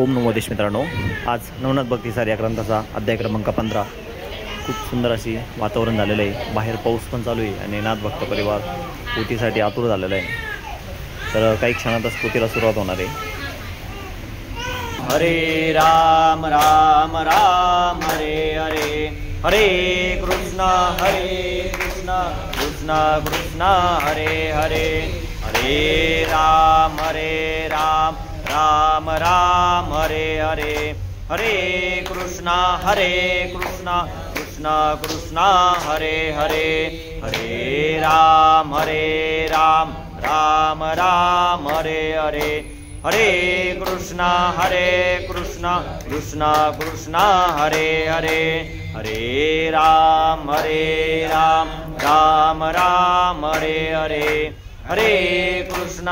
ओम नमो देश मित्रांनो, आज नवनाथ भक्तिसार या ग्रंथाचा अध्याय क्रमांक 15. खूप सुंदर अशी वातावरण झालेलं आहे. बाहेर पाऊस पण चालू आहे आणि नाथ भक्त परिवार पोथीसाठी आतुर झालेला आहे. तर काही क्षणातच पोथीला सुरुवात होणार आहे. हरे राम राम राम हरे हरे, हरे कृष्ण कृष्ण कृष्ण हरे हरे, हरे राम राम राम हरे हरे, हरे कृष्ण कृष्ण कृष्ण हरे हरे, हरे राम राम राम हरे हरे, हरे कृष्ण कृष्ण कृष्ण हरे हरे, हरे राम राम राम हरे हरे, हरे कृष्ण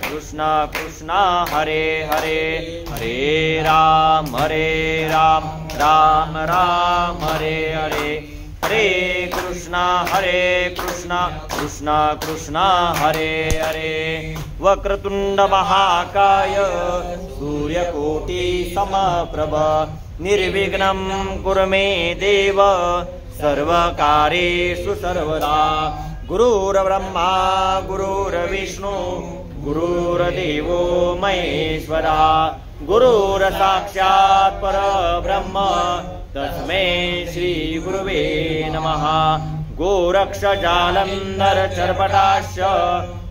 कृष्ण कृष्ण हरे हरे, हरे राम राम राम हरे हरे, हरे कृष्ण कृष्ण कृष्ण हरे हरे. वक्रतुंड महाकाय सूर्यकोटि समप्रभ, निर्विघ्नं कुरु मे देव सर्वकार्येषु सर्वदा. गुरुर्ब्रह्मा गुरुर्विष्णु गुरुर्देवो महेश्वरा, गुरुर्साक्षात् परब्रह्म तस्मै श्री गुरुवे नमः. गोरक्षजालंधर चर्पटाश्च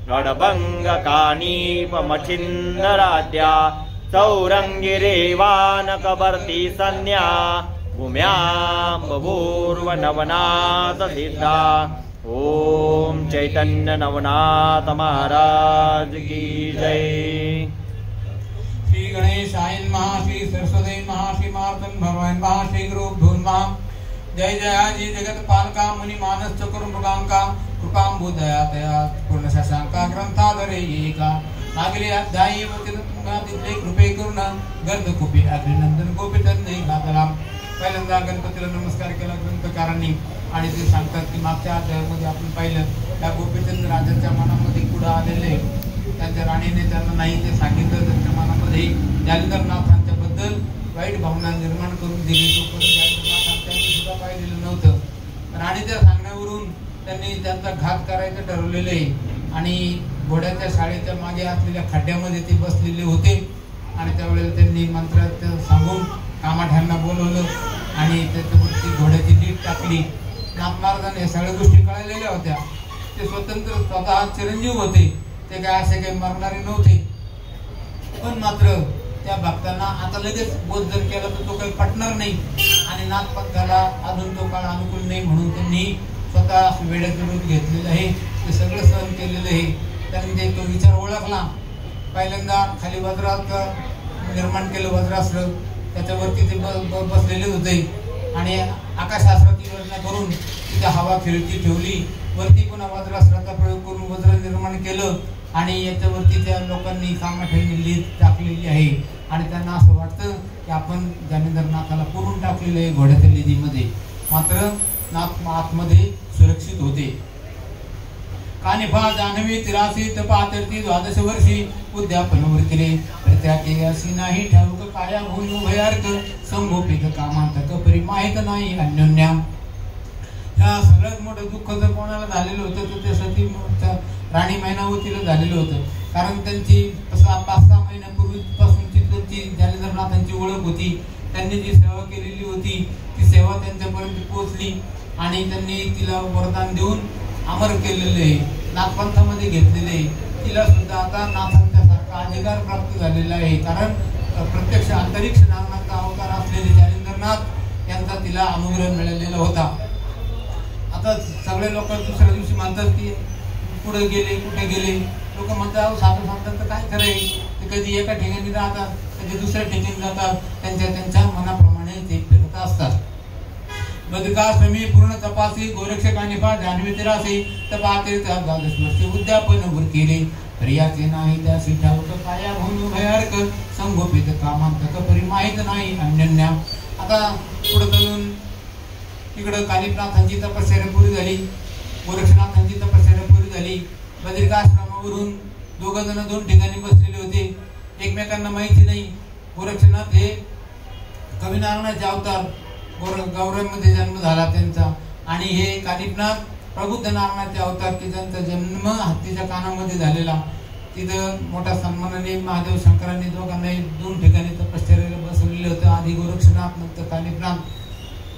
गडभंग कानीपमचिन्दराद्या, चौरंगिरेवानकवर्ती सन्या भूम्यां बभूर्वनवनाथ सिद्धा. ओम चैतन्य नवनाथ महाराज की जय. श्री गणेशाय नमः, श्री सरस्वती नमः, श्री मार्तंड भगवान नमः, श्री गुरु नमः. जय जयाजी जगत पालका मुनि मानस चक्र मृगांका, कृपांबुदया तया पूर्ण शशांका ग्रंथाधरे एका. मागील अध्यायी तिथले कृपे करून गर्द कुपी अग्निनंदन गोपीतंदे गातला. पहिल्यांदा गणपतीला नमस्कार केला ग्रंथकारांनी आणि ते सांगतात की मागच्या अध्यायामध्ये आपण पाहिलं त्या गोपीचंद राजाच्या मनामध्ये कुडा आलेले, त्यांच्या राणीने त्यांना नाही ते सांगितलं. त्यांच्या मनामध्ये जालिंदरनाथांच्या बद्दल वाईट भावना निर्माण करून दिली. तोपर्यंत जालिंदरनाथ त्यांनी सुद्धा पाहिलेलं नव्हतं. राणीच्या सांगण्यावरून त्यांनी त्यांचा घात करायचं ठरवलेलं आहे आणि घोड्याच्या शाळेच्या मागे असलेल्या खड्ड्यामध्ये ते बसलेले होते. आणि त्यावेळेला त्यांनी मंत्रात सांगून कामाठ्यांना बोलवलं आणि त्याच्यावरती घोड्याची लीट टाकली. नाथमार्गाने या सगळ्या गोष्टी कळलेल्या होत्या. ते स्वतः चिरंजीव होते, ते काय असे काही मरणारे नव्हते. पण मात्र त्या भक्तांना आता लगेच बोध जर केला तर तो काही पटणार नाही आणि नाथपंथाला अजून तो काळ अनुकूल नाही म्हणून त्यांनी स्वतः वेड्याचा रूप घेतलेलं आहे. ते सगळं सहन केलेलं आहे. त्यांनी तो विचार ओळखला. पहिल्यांदा खाली वज्रात निर्माण केलं वज्रास्त्र, त्याच्यावरती ते बसलेले होते आणि आकाशास्त्राची योजना करून तिथे हवा खेळती ठेवली. वरती पुन्हा वज्रास्त्राचा प्रयोग करून वज्र निर्माण केलं आणि याच्यावरती त्या लोकांनी कामाठ्यांनी लीद टाकलेली आहे. आणि त्यांना असं वाटतं की आपण जालिंदरनाथाला पुरून टाकलेलं आहे घोड्याच्या लिदीमध्ये. मात्र नाथ आतमध्ये सुरक्षित होते. कानिफा जान्हवी 83 तपातर्ती 12 वर्षी उद्यापन केले. प्रत्याके अशी नाही ठाऊक काया होऊन उभयार्क, संगोपित कामांतक परी माहित नाही अन्योन्या. ह्या सगळ्यात मोठं दुःख जर कोणाला झालेलं होतं तर ते सती राणी मैनावतीला झालेलं होतं. कारण त्यांची 5-6 महिन्यापूर्वीपासूनची त्यांची जालिंदरनाथांची ओळख होती. त्यांनी जी सेवा केलेली होती ती सेवा त्यांच्यापर्यंत पोहोचली आणि त्यांनी तिला वरदान देऊन अमर केलेले आहे, नाथपंथामध्ये घेतलेले. तिला सुद्धा आता नाथांच्या सारखा अधिकार प्राप्त झालेला आहे. कारण प्रत्यक्ष अंतरिक्ष नाथांचा अवतार असलेले जालिंदरनाथ यांचा तिला अनुग्रह मिळालेला होता. आता सगळे लोक दुसऱ्या दिवशी म्हणतात की कुठे गेले कुठे गेले. लोक म्हणतात साधू संतांचं काय खरंय, ते कधी एका ठिकाणी राहतात कधी दुसऱ्या ठिकाणी जातात. त्यांच्या मनाप्रमाणे ते फिरत असतात. बदकाश्रमी पूर्ण तपासी गोरक्षकानिफा जान्हवी 83 तपातीर्थ 12 वर्षे उद्यापन केले. रियाचे नाही त्याशी ठाऊक काया होऊन उभयार्क, संगोपित कामांतक परी माहित नाही अन्योन्या. आता पुढे चालून इकडं कानिफनाथांची तपश्चर्या पूर्ण झाली, गोरक्षनाथांची तपश्चर्या पूर्ण झाली. बद्रिकाश्रमावरून दोघ जण दोन ठिकाणी बसलेले होते. एकमेकांना माहिती नाही. गोरक्षनाथ हे कवी नारायणाचे अवतार, गौरवमध्ये जन्म झाला त्यांचा. आणि हे कानिपनाथ प्रबुद्ध नारायणाचे अवतार की ज्यांचा जन्म हत्तीच्या कानामध्ये झालेला. तिथं मोठ्या सन्मानाने महादेव शंकरांनी दोघांनाही 2 ठिकाणी तपश्चर्याला बसवलेलं होतं. आधी गोरक्षनाथ नंतर कानिपनाथ.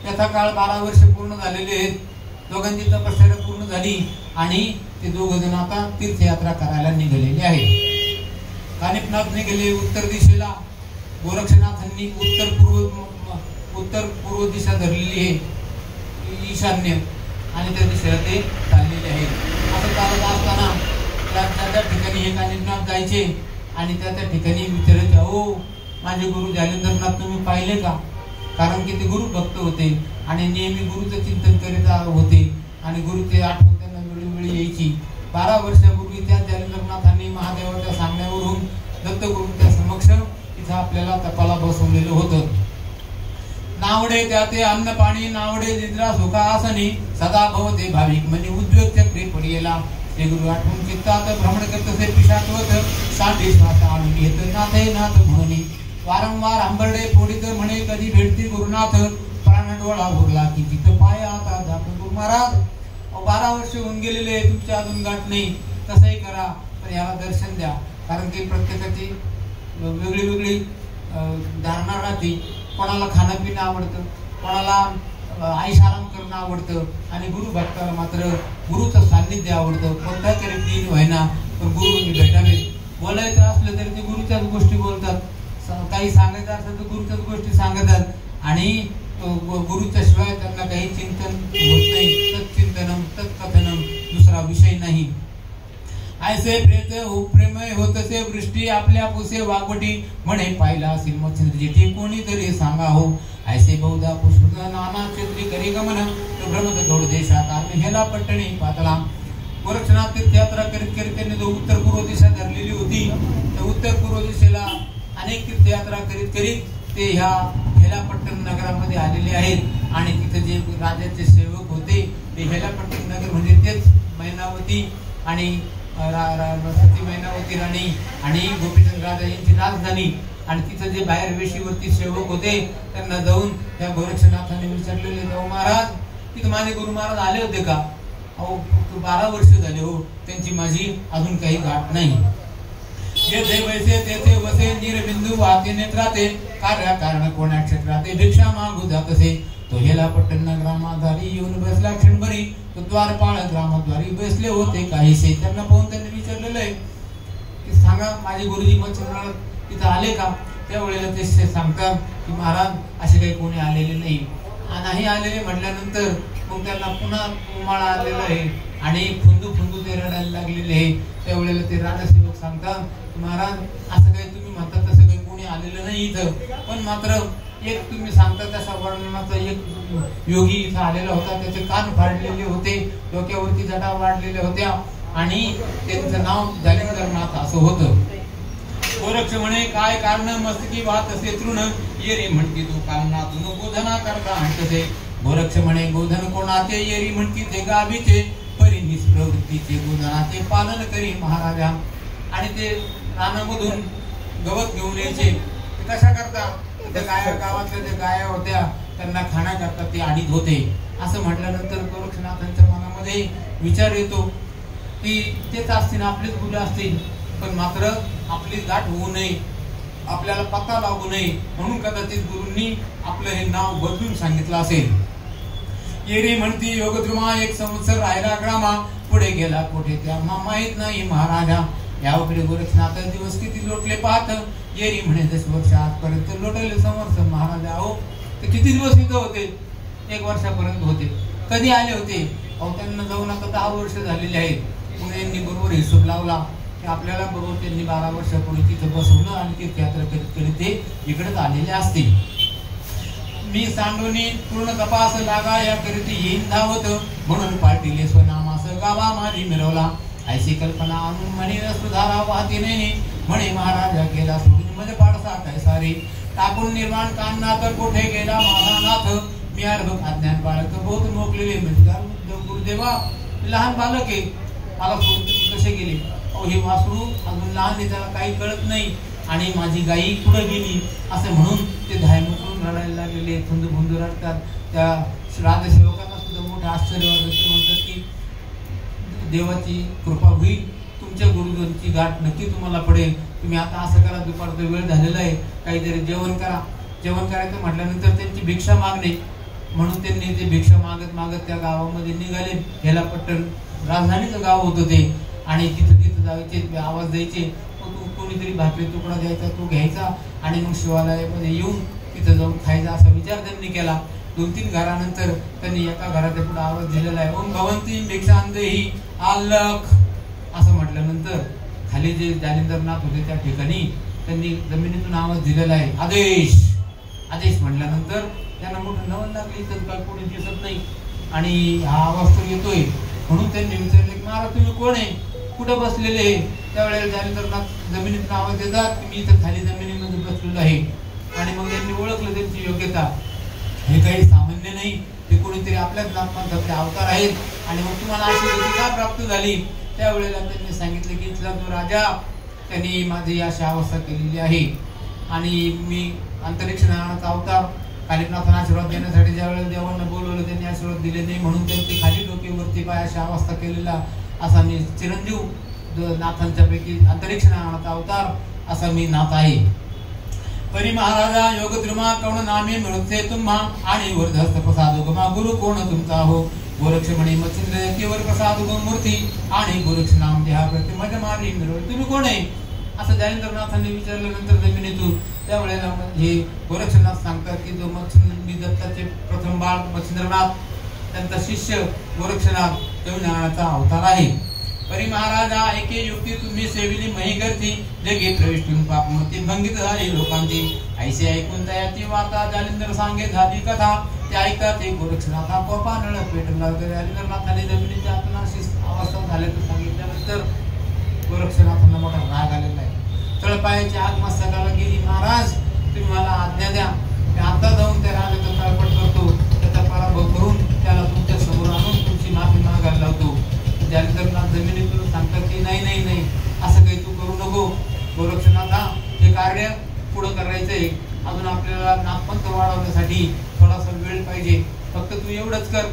त्याचा काळ 12 वर्ष पूर्ण झालेले आहेत. दोघांची तपश्चर्या पूर्ण झाली आणि ते दोघ जण आता तीर्थयात्रा करायला निघालेले आहेत. कानिपनाथ निघाले उत्तर दिशेला, गोरक्षनाथांनी उत्तर पूर्व दिशा धरलेली आहे, ईशान्य, आणि त्या दिशेला ते चाललेले आहेत. असं चालत असताना त्या ठिकाणी हे कानिपनाथ जायचे आणि त्या ठिकाणी विचारायचे, अहो माझे गुरु जालिंदरनाथ तुम्ही पाहिले का? कारण की ते गुरु भक्त होते आणि नेहमी गुरुचं चिंतन करीत होते आणि गुरुचे आठवण त्यांना वेळोवेळी यायची. 12 वर्षापूर्वी त्या जालिंदरनाथांनी महादेवाच्या सांगण्यावरून दत्तगुरूंच्या समक्ष इथं आपल्याला तपाला बसवलेलं होतं. नावडे त्याते अन्न पाणी, नावडे निद्रा सुखासनी, सदा भवते भाविक म्हणजे उद्योग चक्री पडियेला. ते गुरु आठवून चित्तात भ्रमण करत असे पिशाचवत, सांडी श्वास आणून घेत नाथे नाथ म्हणून. वारंवार आंबरडे फोडीत म्हणे, कधी भेटती गुरुनाथ, प्राण डोळा उरला की तिथं पाय आता दाखव. गुरु महाराज 12 वर्ष होऊन गेलेले, तुमच्या अजून गाठ नाही, कसंही करा पण याला दर्शन द्या. कारण की प्रत्येकाची वेगळी वेगळी धारणा राहते. कोणाला खाणं पिणं आवडतं, कोणाला आईश आराम करणं आवडतं आणि गुरु भक्ताला मात्र गुरुचं सान्निध्य आवडतं. कोणता तरी दिन व्हायना पण गुरुनी भेटावे. बोलायचं असलं तरी ते गुरुच्याच गोष्टी बोलतात, काही सांगायचं असलं तर गुरुच्याच गोष्टी सांगतात आणि गुरुच्या शिवाय त्यांना काही चिंतन होत नाही. तत्चिंतनम तत्कथनम, दुसरा विषय नाही. ऐसे प्रेत प्रेमय होतसे वृष्टी, आपल्या पुसे वागवटी, म्हणे पाहिला असेल मच्छिंद्र जेठी कोणीतरी सांगा हो. ऐसे बहुधा पुष्प नाना क्षेत्री करी गमन, भ्रमत गौड देशात आम्ही हेला पट्टणी पातळा. गोरक्षनाथ तीर्थयात्रा करीत करीत त्यांनी उत्तर पूर्व दिशा धरलेली होती. त्या उत्तर पूर्व दिशेला अनेक तीर्थयात्रा करीत करीत ते ह्या हेलापट्टण नगरामध्ये आलेले आहेत. आणि तिथे जे राजाचे सेवक होते ते हेलापट्टण नगर म्हणजे तेच मैनावती आणि सती मैनावती राणी आणि गोपीचंद राजा यांची राजधानी. आणि तिथं जे बाहेर वेशीवरती सेवक होते त्यांना जाऊन त्या गोरक्षनाथांनी विचारलेले, जाऊ महाराज तिथं माझे गुरु महाराज आले होते का? अहो 12 वर्ष झाले हो, त्यांची माझी अजून काही गाठ नाही. जेथे वैसे तेथे वसे, निर्बिंदू वाहते नेत्राते, कार्या कारण कोणा क्षेत्राते, भिक्षा मागू जातसे. तो हेलापट्टण ग्रामाधारी येऊन बसला क्षणभरी, तो द्वारपाळ ग्रामद्वारी बसले होते काहीसे. त्यांना पाहून त्यांनी विचारलेलं आहे की सांगा माझे गुरुजी मच्छिंद्रनाथ तिथं आले का? त्यावेळेला ते सांगतात की महाराज असे काही कोणी आलेले नाही आलेले म्हटल्यानंतर मग त्यांना पुन्हा उमाळा आलेला आहे आणि फुंदू ते रडायला लागलेले आहे. त्यावेळेला ते राजसेवक सांगतात महाराज असं काही तुम्ही म्हणता तसं काही कोणी आलेलं नाही इथं, पण मात्र एक तुम्ही सांगता तसा वर्णनाचा एक योगी इथं आलेला होता. त्याचे कान फाडलेले होते, डोक्यावरती जटा वाढलेल्या होत्या आणि त्यांचं नाव जालिंदरनाथ असं होतं. गोरक्ष म्हणे काय कारण मस्तकी वाहत असे तृण, येरी म्हणती तू कामनातून गोधना करता हटते. गोरक्ष म्हणे गोधन कोणाचे, येरी म्हणती ते गावीचे, परी निष्प्रवृत्तीचे गोधनाचे पालन करी महाराजा. आणि ते रानामधून गवत घेऊन यायचे. ते कशा करता? त्या गावातल्या त्या गाया होत्या त्यांना खाण्याकरता ते आडीत होते. असं म्हटल्यानंतर गोरक्षनाथांच्या मनामध्ये विचार येतो की तेच असतील, आपलेच मुलं असतील, पण मात्र आपली गाठ होऊ नये, आपल्याला पत्ता लागू नये म्हणून कदाचित गुरूंनी आपलं हे नाव बदलून सांगितलं असेल. येरी म्हणती योगद्रुमा, 1 संवत्सर राहिला ग्रामा, पुढे गेला कुठे त्या माहित नाही महाराजा. याकडे गोरक्षनाथ दिवस किती लोटले पाहत, येरी म्हणे 10 वर्ष आजपर्यंत लोटले समर्थ महाराजा. अहो ते किती दिवस इथं होते? 1 वर्षापर्यंत होते. कधी आले होते? अहो त्यांना जाऊन आता 10 वर्ष झालेले आहेत. म्हणून यांनी बरोबर हिशोब लावला की आपल्याला बरोबर त्यांनी 12 वर्षापूर्वी तिथं बसवलं आणि तीर्थयात्रा करीत करीत ते इकडेच आलेले असतील. मी सांडूनी पूर्ण तपास लागा या करीत येईन धावत, म्हणून पाटील स्वनामास गावा माझी मिरवला. ऐशी कल्पना आणून म्हणे सुधारा वाहती नाही, म्हणे महाराजा गेला सोडून म्हणजे पाडसा काय सारे. टाकून निर्माण कान्नात कोठे गेला माझा नाथ, मी अर्भ अज्ञान बालक बहुत मोकलेले. म्हणजे गुरुदेवा लहान बालक आहे, मला सोडून कसे गेले? अहो हे वासरू अजून लहान आहे, त्याला काही कळत नाही. आणि माझी गाई कुठं गेली असं म्हणून ते धायमुखून रडायला लागलेले, थुंदभुंद रडतात. त्या राजसेवकांना सुद्धा मोठं आश्चर्य वाटतं. ते म्हणतात की देवाची कृपा होईल, तुमच्या गुरुजींची गाठ नक्की तुम्हाला पडेल. तुम्ही आता असं करा, दुपारचा वेळ झालेला आहे, काहीतरी जेवण करा. जेवण करायचं म्हटल्यानंतर त्यांची भिक्षा मागणे, म्हणून त्यांनी ते भिक्षा मागत मागत त्या गावामध्ये निघाले. हेलापट्टण राजधानीचं गाव होतं ते, आणि तिथं तिथं जायचे, आवाज द्यायचे, कोणीतरी भाकरी तुकडा द्यायचा, तो घ्यायचा आणि मग शिवालयामध्ये येऊन तिथं जाऊन खायचा असा विचार त्यांनी केला. 2-3 घरानंतर त्यांनी एका घराच्या पुढे आवाज दिलेला आहे, ओम भवंती भिक्षांदेही आलख असं म्हटल्यानंतर खाली जे जालिंदरनाथ होते त्या ठिकाणी त्यांनी जमिनीतून आवाज दिलेला आहे, आदेश. आदेश म्हटल्यानंतर त्यांना मोठं नवल लागली, तर काय कोणी दिसत नाही आणि हा आवाज तर येतोय. म्हणून त्यांनी विचारले की महाराज तुम्ही कोण आहे, कुठं बसलेले? त्यावेळेला जालिंदरनाथ जमिनीतून आवाज देतात की मी इथं खाली जमिनीमध्ये बसलेलो आहे. आणि मग त्यांनी ओळखलं त्यांची योग्यता, हे काही सामान्य नाही, ते कोणीतरी आपल्याच नाथपंथाचे अवतार आहेत. आणि मग तुम्हाला अशी गती का प्राप्त झाली? त्यावेळेला त्यांनी सांगितलं की इथला जो राजा त्यांनी माझी अशी अवस्था केलेली आहे आणि मी अंतरिक्ष नारायणाचा अवतार. कालिकनाथांना आशीर्वाद देण्यासाठी ज्यावेळेला देवांना बोलवलं त्यांनी आशीर्वाद दिले नाही, म्हणून त्यांची खाली डोकेवरती पाय अशी अवस्था केलेला असा मी चिरंजीव नाथांच्या पैकी अंतरिक्ष नारायणाचा अवतार असा मी नाथ आहे. परी महाराजा योग द्रुमा कवण नामे मिळते तुम्हा आणि वर्धस्त प्रसाद गमा गुरु कोण तुमचा हो. गोरक्षमणी मच्छिंद्र केवर प्रसाद मूर्ती आणि गोरक्ष नाम देहा प्रति मजा मारी मिळवली. तुम्ही कोण आहे असं जालिंदरनाथांनी विचारल्यानंतर जमिनीतून त्यावेळेला हे गोरक्षनाथ सांगतात की जो मी दत्ताचे प्रथम बाळ मच्छिंद्रनाथ, त्यांचा शिष्य गोरक्षनाथ कविनारायणाचा अवतार आहे. परी महाराजा एके युक्ती तुम्ही सेविली मही करती जगे प्रविष्टून पापमूर्ती भंगित झाली लोकांची. ऐसे ऐकून तयाची वार्ता जालिंदर सांगे झाली कथा. ते ऐकतात ते गोरक्षनाथा कोपा नळ पेटला. जालिंदरनाथाने जमिनीच्या आतनाशी अवस्था झाल्याचं सांगितल्यानंतर गोरक्षनाथांना मोठा राग आलेला आहे. तळपायाची आग मस्तकाला गेली. महाराज तुम्ही मला आज्ञा द्या, मी आता जाऊन त्या राजाचा तळपट करतो, त्याचा पराभव करून त्याला तुमच्या समोर आणून तुमची माफी मागायला लावतो. जालिंदरनाथ जमिनीतून सांगतात की नाही नाही नाही, असं काही तू करू नको. गोरक्षनाथा हे कार्य पुढं करायचंय, अजून आपल्याला नाथपंथ वाढवण्यासाठी थोडासा वेळ पाहिजे. फक्त तू एवढंच कर,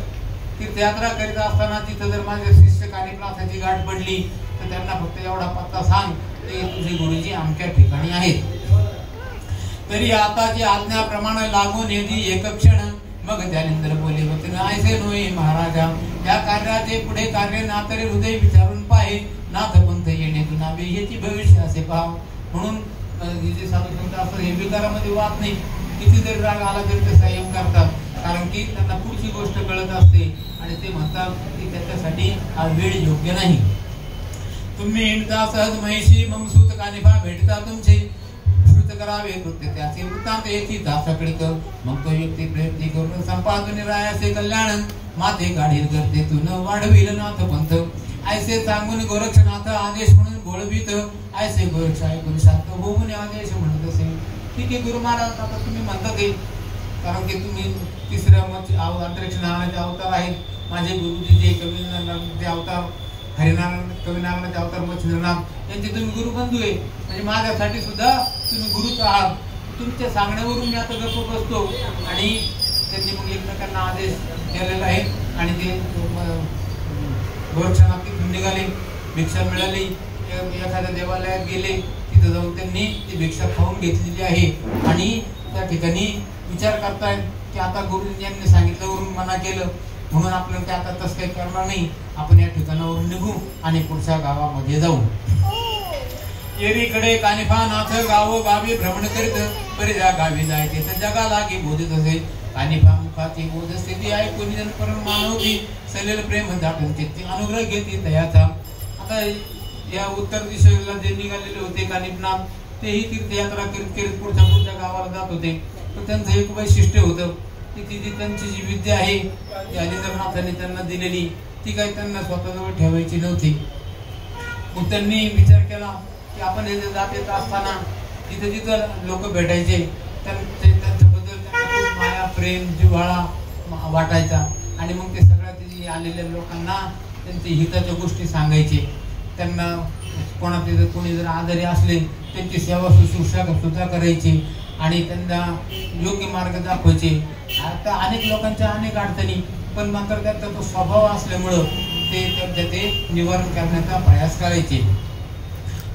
तीर्थयात्रा करीत असताना तिथं जर माझ्या शिष्य कालिकनाथाची गाठ पडली तर त्यांना फक्त एवढा पत्ता सांग, ते तुझे गुरुजी आमच्या ठिकाणी आहेत. तरी आताची आज्ञाप्रमाणे लागून येदी एक क्षण. मग जालिंदर बोले होते ऐसे नोई महाराजा, या कार्याचे पुढे कार्य नातरे हृदय विचारून पाहे. नाथपंथ येणे तुना याची भविष्य असे पाहाव. म्हणून जे साधू संत असतात हे विकारामध्ये वाद नाही, किती जरी राग आला तरी ते संयम करतात, कारण की त्यांना पुढची गोष्ट कळत असते आणि ते म्हणतात की त्याच्यासाठी हा वेळ योग्य नाही. तुम्ही हिंडता सहज महिषी ममसूत कानिफा भेटता तुमचे श्रुत करावे कृत्य त्याचे वृत्तांत येती दासाकडे मग तो युक्ती प्रयुक्ती करून संपादून रायाचे कल्याण. माते गाडील करते तू न वाढविल नाथ पंथ. ऐसे सांगून गोरक्षनाथ आदेश म्हणून बोलवीत. ऐसे गोरक्ष ऐकून शांत होऊन आदेश म्हणत असे. ठीक आहे गुरु महाराज, आता तुम्ही म्हणता ते, कारण की तुम्ही तिसऱ्या अंतरिक्ष नारायणाचे अवतार आहेत. माझे गुरुजी जे कविनारायणाचे अवतार हरिनारायण कविनारायणाचे अवतार मच्छिंद्रनाथ यांचे तुम्ही गुरुबंधू आहे, म्हणजे माझ्यासाठी सुद्धा तुम्ही गुरुच आहात. तुमच्या सांगण्यावरून मी आता गप्प बसतो. आणि त्यांनी मग एकमेकांना आदेश केलेला आहे आणि ते गोरक्षनाथ तिथून निघाले. भिक्षा मिळाली, एखाद्या देवालयात गेले, तिथं जाऊन त्यांनी ती भिक्षा खाऊन घेतलेली आहे आणि त्या ठिकाणी विचार करतायत की आता गुरुजी यांनी सांगितल्यावरून मना केलं म्हणून आपल्याला ते आता तसं काही करणार नाही, आपण या ठिकाणावरून निघू आणि पुढच्या गावामध्ये जाऊ. येरीकडे कानिफा नाथ गावो गावी भ्रमण करीत बरे ज्या गावी जायचे तर जगा लागे बोधित असे. कानिफा मुखाची बोध स्थिती ऐकून जन परम मानवती सलेल प्रेम दाटून चित्ती अनुग्रह घेते दयाचा. आता या उत्तर दिशेला जे निघालेले होते कानिफनाथ, तेही तीर्थयात्रा करीत करीत पुढच्या गावाला जात होते. पण त्यांचं एक वैशिष्ट्य होतं की ती त्यांची जी विद्या आहे ती जालिंदरनाथांनी त्यांना दिलेली, ती काही त्यांना स्वतःजवळ ठेवायची नव्हती. मग त्यांनी विचार केला की आपण हे जात येत असताना तिथे जिथं लोक भेटायचे त्यांच्याबद्दल त्यांना खूप माया प्रेम जिव्हाळा वाटायचा आणि मग ते सगळ्या आलेल्या लोकांना त्यांची हिताच्या गोष्टी सांगायचे. त्यांना कोणाचे जर कोणी जर आजारी असले त्यांची सेवा शुश्रूषा सुद्धा करायची आणि त्यांना योग्य मार्ग दाखवायचे. आता अनेक लोकांच्या अनेक अडचणी, पण मात्र त्यांचा तो स्वभाव असल्यामुळं ते निवारण करण्याचा प्रयास करायचे.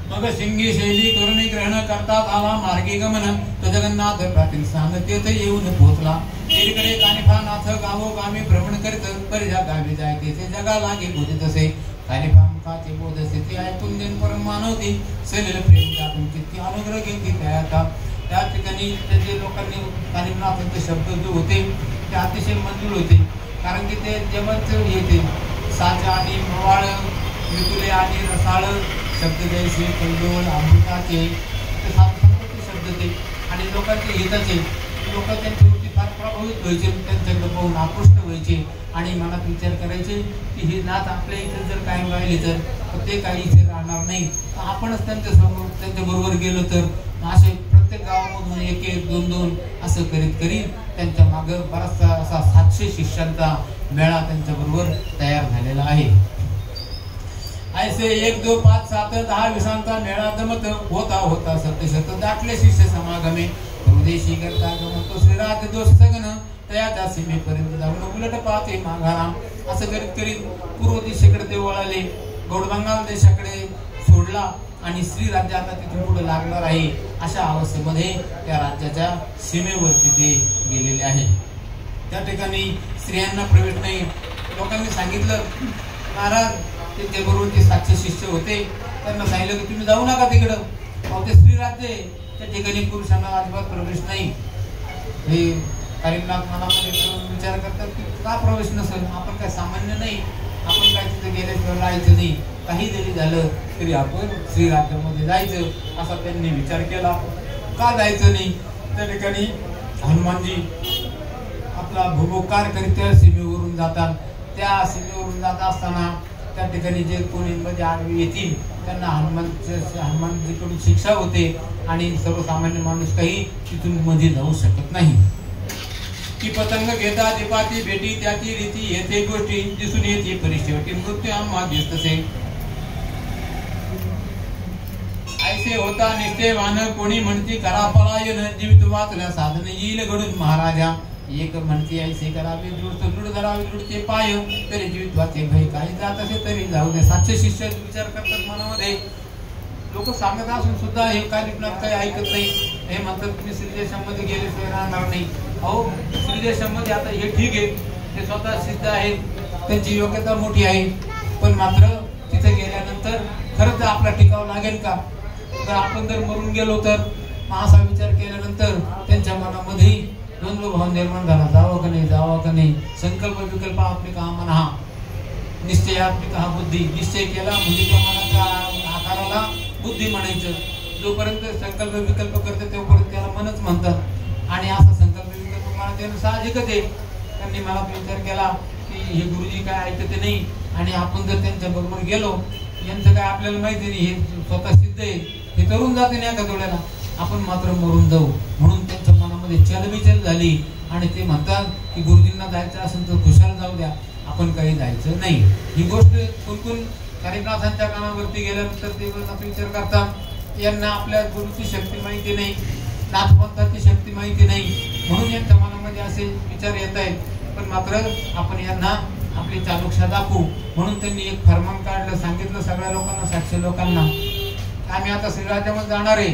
मग सिंगी शैली करुणी ग्रहण करता झाला मार्गी गमन, तो जगन्नाथ प्राचीन स्थान तेथे येऊन पोहोचला. एकीकडे कानिफानाथ गावोगामी भ्रमण करीत परिजा गावी जाय तेथे जगा लागे बोधित असे. कानिफामुखाचे बोध स्थिती ऐकून देन परम मानवती सैल प्रेम दाखवून किती अनुग्रह घेतली त्या ठिकाणी त्याचे लोकांनी कानिफनाथांचे शब्द जो होते ते अतिशय मंजूर होते. कारण की ते जेवणच येते साचा आणि मवाळ मितुले आणि रसाळ शब्द जैसे कल्लोळ अमृताचे ते संपत्ती शब्द ते आणि लोकांचे हिताचे. लोक त्यांच्यावरती फार प्रभावित व्हायचे, त्यांच्याकडे पाहून आकृष्ट व्हायचे आणि मनात विचार करायचे की हे नाथ आपल्या इथे जर कायम राहिले तर ते काही इथे राहणार नाही. आपणच त्यांच्या बरोबर गेलो तर असे प्रत्येक गावामधून एक एक दोन दोन असं करीत करीत त्यांच्या मागं बराचसा असा 700 शिष्यांचा मेळा त्यांच्या बरोबर तयार झालेला आहे. ऐसे 1 2 5 7 10 विसांचा मेळा जमत होता होता सत्यशत दाटले शिष्य समागमे. परदेशी करता गमतो श्रीराज दोष सगन तयाच्या सीमेपर्यंत जाऊन उलट पाहते माघाराम. असं करीत करीत पूर्व दिशेकडे ते वळाले, गौडबंगाल देशाकडे सोडला आणि श्री राज्य आता तिथून पुढे लागणार आहे. अशा अवस्थेमध्ये त्या राज्याच्या सीमेवरती ते गेलेले आहे. त्या ठिकाणी स्त्रियांना प्रवेश नाही. लोकांनी सांगितलं, महाराज ते बरोबर ते 700 शिष्य होते, त्यांना सांगितलं की तुम्ही जाऊ नका तिकडं, ते श्री राज्य आहे, त्या ठिकाणी पुरुषांना अजिबात प्रवेश नाही. हे कारिमनाथ मनामध्ये विचार करतात की का प्रवेश नसेल, आपण काय सामान्य नाही, आपण काय तिथे गेल्याशिवाय राहायचं नाही, काही जरी झालं तरी आपण श्री राज्यामध्ये जायचं असा त्यांनी विचार केला. का जायचं नाही? त्या ठिकाणी हनुमानजी आपला भूभोकार करीत त्या सीमेवरून जातात. त्या सीमेवरून जात असताना त्या ठिकाणी जे कोणी मध्ये आडवे येतील त्यांना हनुमानजीकडून शिक्षा होते आणि सर्वसामान्य माणूस काही तिथून मध्ये जाऊ शकत नाही. की पतंग घेता दीपाती भेटी त्याची रीती येथे गोष्टी दिसून येते परिस्थिती मृत्यू आम्हा दिसतसे. ऐसे होता निश्चयवान कोणी म्हणती करा पलायन जीवित वाचल्या साधन येईल घडून महाराजा. एक म्हणती ऐसे करावे दृढ धरावे दृढते पाय तरी जीवित वाचे भय काही जात असे तरी जाऊ दे. 700 शिष्य विचार करतात मनामध्ये. लोक सांगत असून सुद्धा हे कारिमनाथ काही ऐकत नाही. हे म्हणतात तुम्ही श्रीदेशामध्ये गेल्याशिवाय राहणार नाही. अहो श्रीदेशामध्ये आता हे ठीक आहे, ते स्वतः सिद्ध आहेत, त्यांची योग्यता मोठी आहे, पण मात्र तिथे गेल्यानंतर खरंच आपला टिकाव लागेल का? तर आपण जर मरून गेलो तर असा विचार केल्यानंतर त्यांच्या मनामध्ये द्वंद्व भाव निर्माण झाला. जावं का नाही संकल्प विकल्प आपले का मना निश्चयात्मिक हा बुद्धी. निश्चय केला म्हणजे त्या मनाच्या आकाराला बुद्धी म्हणायचं. जोपर्यंत संकल्प विकल्प करते तोपर्यंत त्याला मनच म्हणतात. आणि असा संकल्प विकल्प मला त्यानं साहजिकच आहे. त्यांनी मला विचार केला की हे गुरुजी काय ऐकते नाही आणि आपण जर त्यांच्या बरोबर गेलो, यांचं काय आपल्याला माहिती नाही, हे स्वतः सिद्ध आहे, हे तरुण जाते नाही एका डोळ्याला, आपण मात्र मरून जाऊ. म्हणून त्यांच्या मनामध्ये चलबिचल झाली आणि ते म्हणतात की गुरुजींना जायचं असेल तर खुशाल जाऊ द्या, आपण काही जायचं नाही. ही गोष्ट कुणकुण कारिमनाथांच्या कानावरती गेल्यानंतर ते विचार करतात यांना आपल्या गुरुची शक्ती माहिती नाही, नाथपंथाची शक्ती माहिती नाही, म्हणून यांच्या मनामध्ये असे विचार येत आहेत. पण मात्र आपण यांना आपली चालुक्षा दाखवू म्हणून त्यांनी एक फरमान काढलं. सांगितलं सगळ्या लोकांना, 700 लोकांना, आम्ही आता श्रीराज्यामध्ये जाणार आहे.